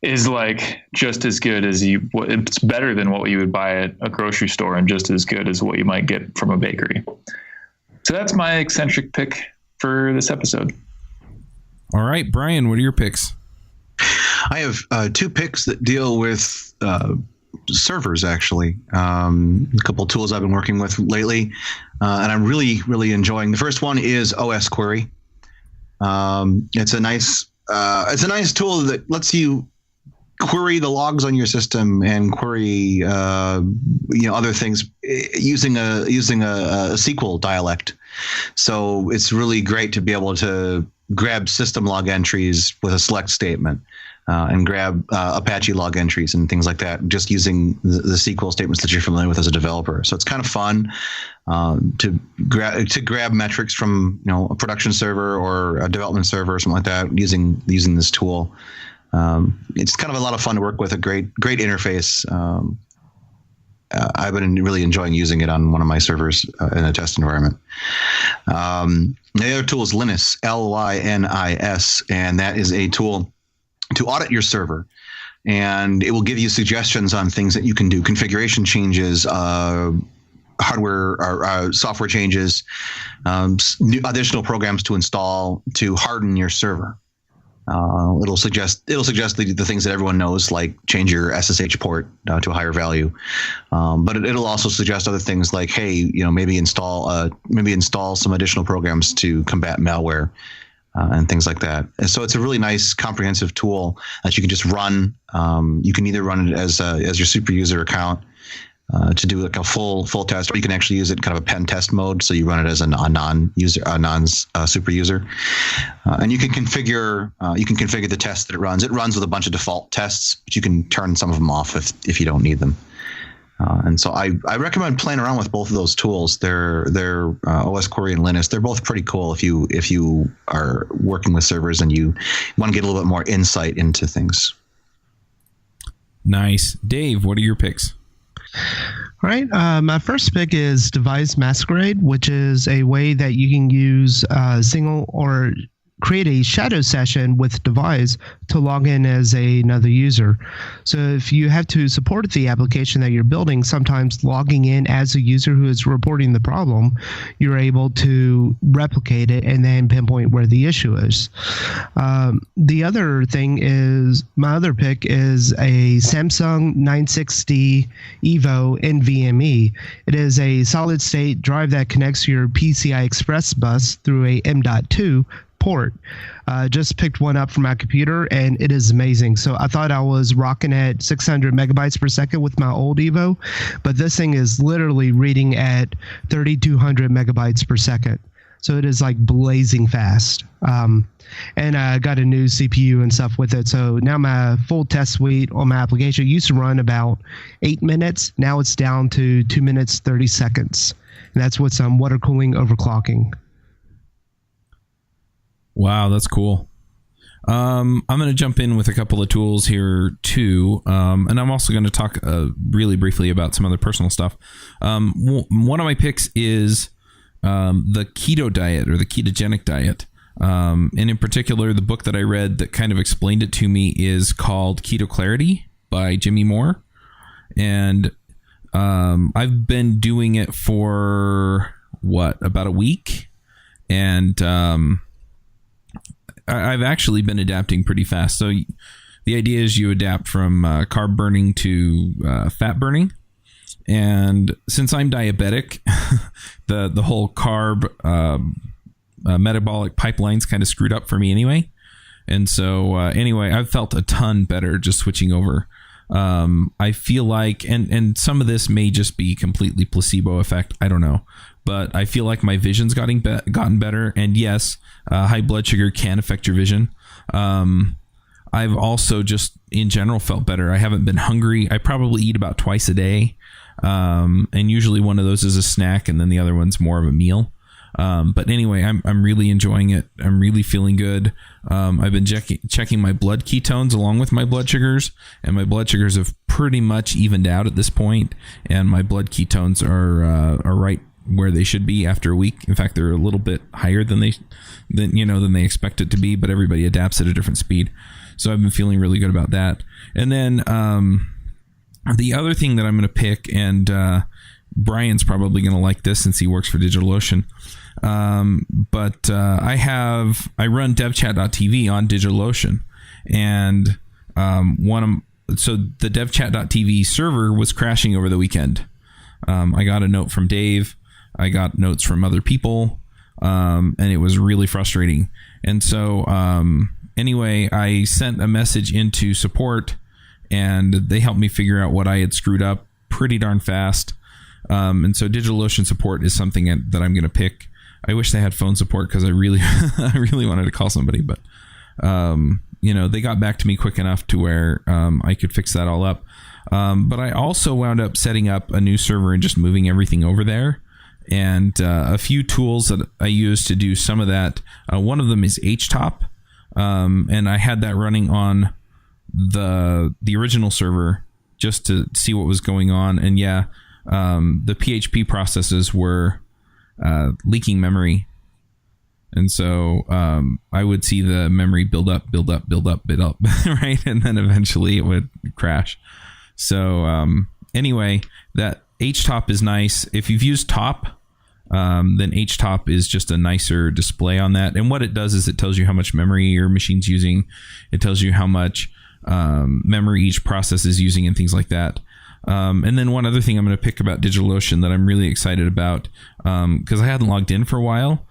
is like just as good as it's better than what you would buy at a grocery store, and just as good as what you might get from a bakery. So that's my eccentric pick for this episode. All right, Brian, what are your picks? I have 2 picks that deal with servers, actually. A couple of tools I've been working with lately, and I'm really, really enjoying. The first one is OS Query. It's a nice tool that lets you query the logs on your system and query other things using a SQL dialect. So it's really great to be able to grab system log entries with a select statement and grab Apache log entries and things like that, just using the SQL statements that you're familiar with as a developer. So it's kind of fun to grab metrics from a production server or a development server or something like that using this tool. It's kind of a lot of fun to work with. A great interface. I've been really enjoying using it on one of my servers in a test environment. The other tool is Lynis, Lynis, and that is a tool to audit your server. And it will give you suggestions on things that you can do, configuration changes, hardware or software changes, additional programs to install to harden your server. It'll suggest the things that everyone knows, like change your SSH port to a higher value. But it'll also suggest other things like, hey, maybe install some additional programs to combat malware and things like that. And so it's a really nice comprehensive tool that you can just run. You can either run it as your super user account to do like a full test, or you can actually use it in kind of a pen test mode. So you run it as a non super user, and you can configure the tests that it runs. It runs with a bunch of default tests, but you can turn some of them off if you don't need them. And so I recommend playing around with both of those tools. They're OS Query and Lynis. They're both pretty cool if you are working with servers and you want to get a little bit more insight into things. Nice. Dave, what are your picks? All right. My first pick is Device Masquerade, which is a way that you can use single or create a shadow session with Device to log in as another user. So if you have to support the application that you're building, sometimes logging in as a user who is reporting the problem, you're able to replicate it and then pinpoint where the issue is. The other thing is, my other pick is a Samsung 960 Evo NVMe. It is a solid state drive that connects your PCI Express bus through a M.2 port. Just picked one up from my computer, and it is amazing. So I thought I was rocking at 600 megabytes per second with my old Evo, but this thing is literally reading at 3,200 megabytes per second. So it is like blazing fast. And I got a new CPU and stuff with it. So now my full test suite on my application used to run about 8 minutes. Now it's down to 2 minutes, 30 seconds. And that's with some water cooling overclocking. Wow, that's cool. I'm going to jump in with a couple of tools here too. And I'm also going to talk really briefly about some other personal stuff. One of my picks is the keto diet or the ketogenic diet. And in particular, the book that I read that kind of explained it to me is called Keto Clarity by Jimmy Moore. And I've been doing it for about a week. And I've actually been adapting pretty fast. So the idea is you adapt from carb burning to fat burning. And since I'm diabetic, the whole carb metabolic pipeline's kind of screwed up for me anyway. And so anyway, I've felt a ton better just switching over. I feel like, and some of this may just be completely placebo effect. I don't know. But I feel like my vision's gotten better. And yes, high blood sugar can affect your vision. I've also just in general felt better. I haven't been hungry. I probably eat about twice a day. And usually one of those is a snack and then the other one's more of a meal. But anyway, I'm really enjoying it. I'm really feeling good. I've been checking my blood ketones along with my blood sugars, and my blood sugars have pretty much evened out at this point, and my blood ketones are right where they should be after a week. In fact, they're a little bit higher than they expect it to be, but everybody adapts at a different speed. So I've been feeling really good about that. And then the other thing that I'm going to pick, and Brian's probably going to like this since he works for DigitalOcean. But I run devchat.tv on DigitalOcean, and so the devchat.tv server was crashing over the weekend. I got a note from Dave. I got notes from other people, and it was really frustrating. And so anyway, I sent a message into support, and they helped me figure out what I had screwed up pretty darn fast. And so DigitalOcean support is something that I'm going to pick. I wish they had phone support because I really wanted to call somebody, but they got back to me quick enough to where I could fix that all up. But I also wound up setting up a new server and just moving everything over there. And a few tools that I use to do some of that. One of them is HTOP, and I had that running on the original server just to see what was going on. And yeah, the PHP processes were leaking memory, and so I would see the memory build up, right, and then eventually it would crash. So anyway, that HTOP is nice. If you've used Top, then HTOP is just a nicer display on that. And what it does is it tells you how much memory your machine's using. It tells you how much memory each process is using and things like that. And then one other thing I'm going to pick about DigitalOcean that I'm really excited about, because I hadn't logged in for a while,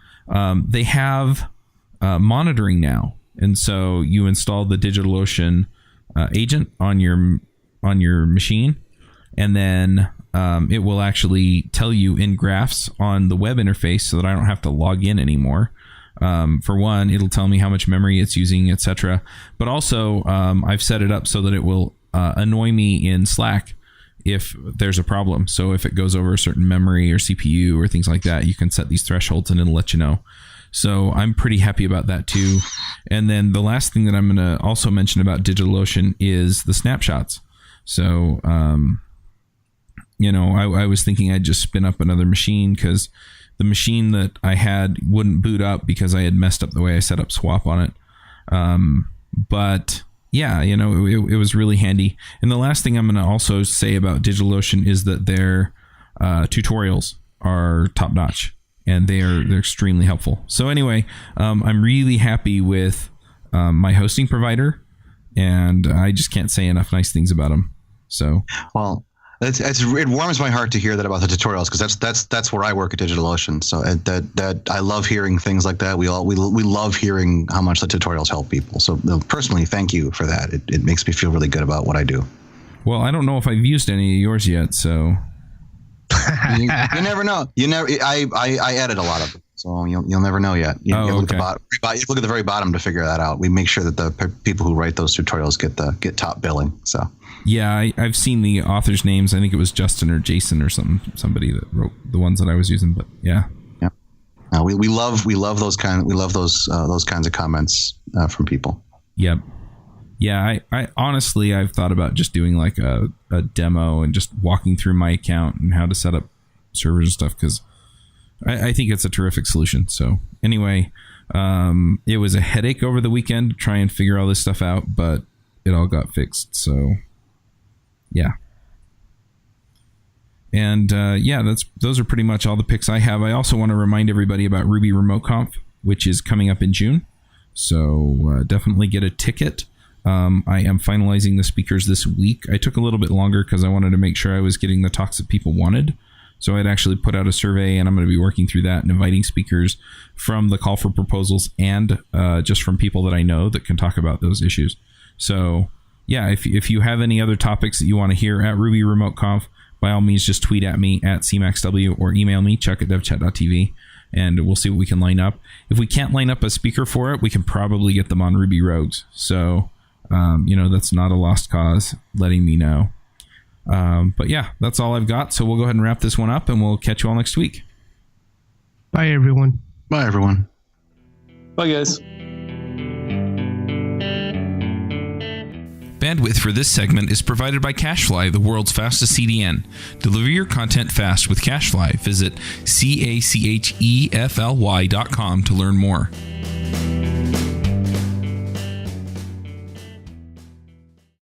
they have monitoring now. And so you install the DigitalOcean agent on your machine, and then it will actually tell you in graphs on the web interface so that I don't have to log in anymore. For one, it'll tell me how much memory it's using, etc. But also, I've set it up so that it will annoy me in Slack if there's a problem. So if it goes over a certain memory or CPU or things like that, you can set these thresholds and it'll let you know. So I'm pretty happy about that too. And then the last thing that I'm going to also mention about DigitalOcean is the snapshots. So, I was thinking I'd just spin up another machine because the machine that I had wouldn't boot up because I had messed up the way I set up swap on it. But yeah, it was really handy. And the last thing I'm going to also say about DigitalOcean is that their tutorials are top notch, and they're extremely helpful. So anyway, I'm really happy with my hosting provider, and I just can't say enough nice things about them. So well, It warms my heart to hear that about the tutorials, because that's where I work at DigitalOcean. So that I love hearing things like that. We love hearing how much the tutorials help people. So personally, thank you for that. It makes me feel really good about what I do. Well, I don't know if I've used any of yours yet, so you never know. I edit a lot of them, so you'll never know yet. You look at the very bottom to figure that out. We make sure that the people who write those tutorials get top billing. So. Yeah, I've seen the authors' names. I think it was Justin or Jason or somebody that wrote the ones that I was using. But yeah, we love those kinds of comments from people. Yep. Yeah, I honestly, I've thought about just doing like a demo and just walking through my account and how to set up servers and stuff, because I think it's a terrific solution. So anyway, it was a headache over the weekend to try and figure all this stuff out, but it all got fixed. So yeah. And those are pretty much all the picks I have. I also want to remind everybody about Ruby Remote Conf, which is coming up in June. So definitely get a ticket. I am finalizing the speakers this week. I took a little bit longer because I wanted to make sure I was getting the talks that people wanted. So I'd actually put out a survey, and I'm going to be working through that and inviting speakers from the call for proposals and just from people that I know that can talk about those issues. So yeah, if you have any other topics that you want to hear at Ruby Remote Conf, by all means, just tweet at me at CMaxW or email me, chuck@devchat.tv, and we'll see what we can line up. If we can't line up a speaker for it, we can probably get them on Ruby Rogues. So, that's not a lost cause, letting me know. But yeah, that's all I've got. So we'll go ahead and wrap this one up, and we'll catch you all next week. Bye, everyone. Bye, everyone. Bye, guys. Bandwidth for this segment is provided by CacheFly, the world's fastest CDN. Deliver your content fast with CacheFly. Visit CACHEFLY.com to learn more.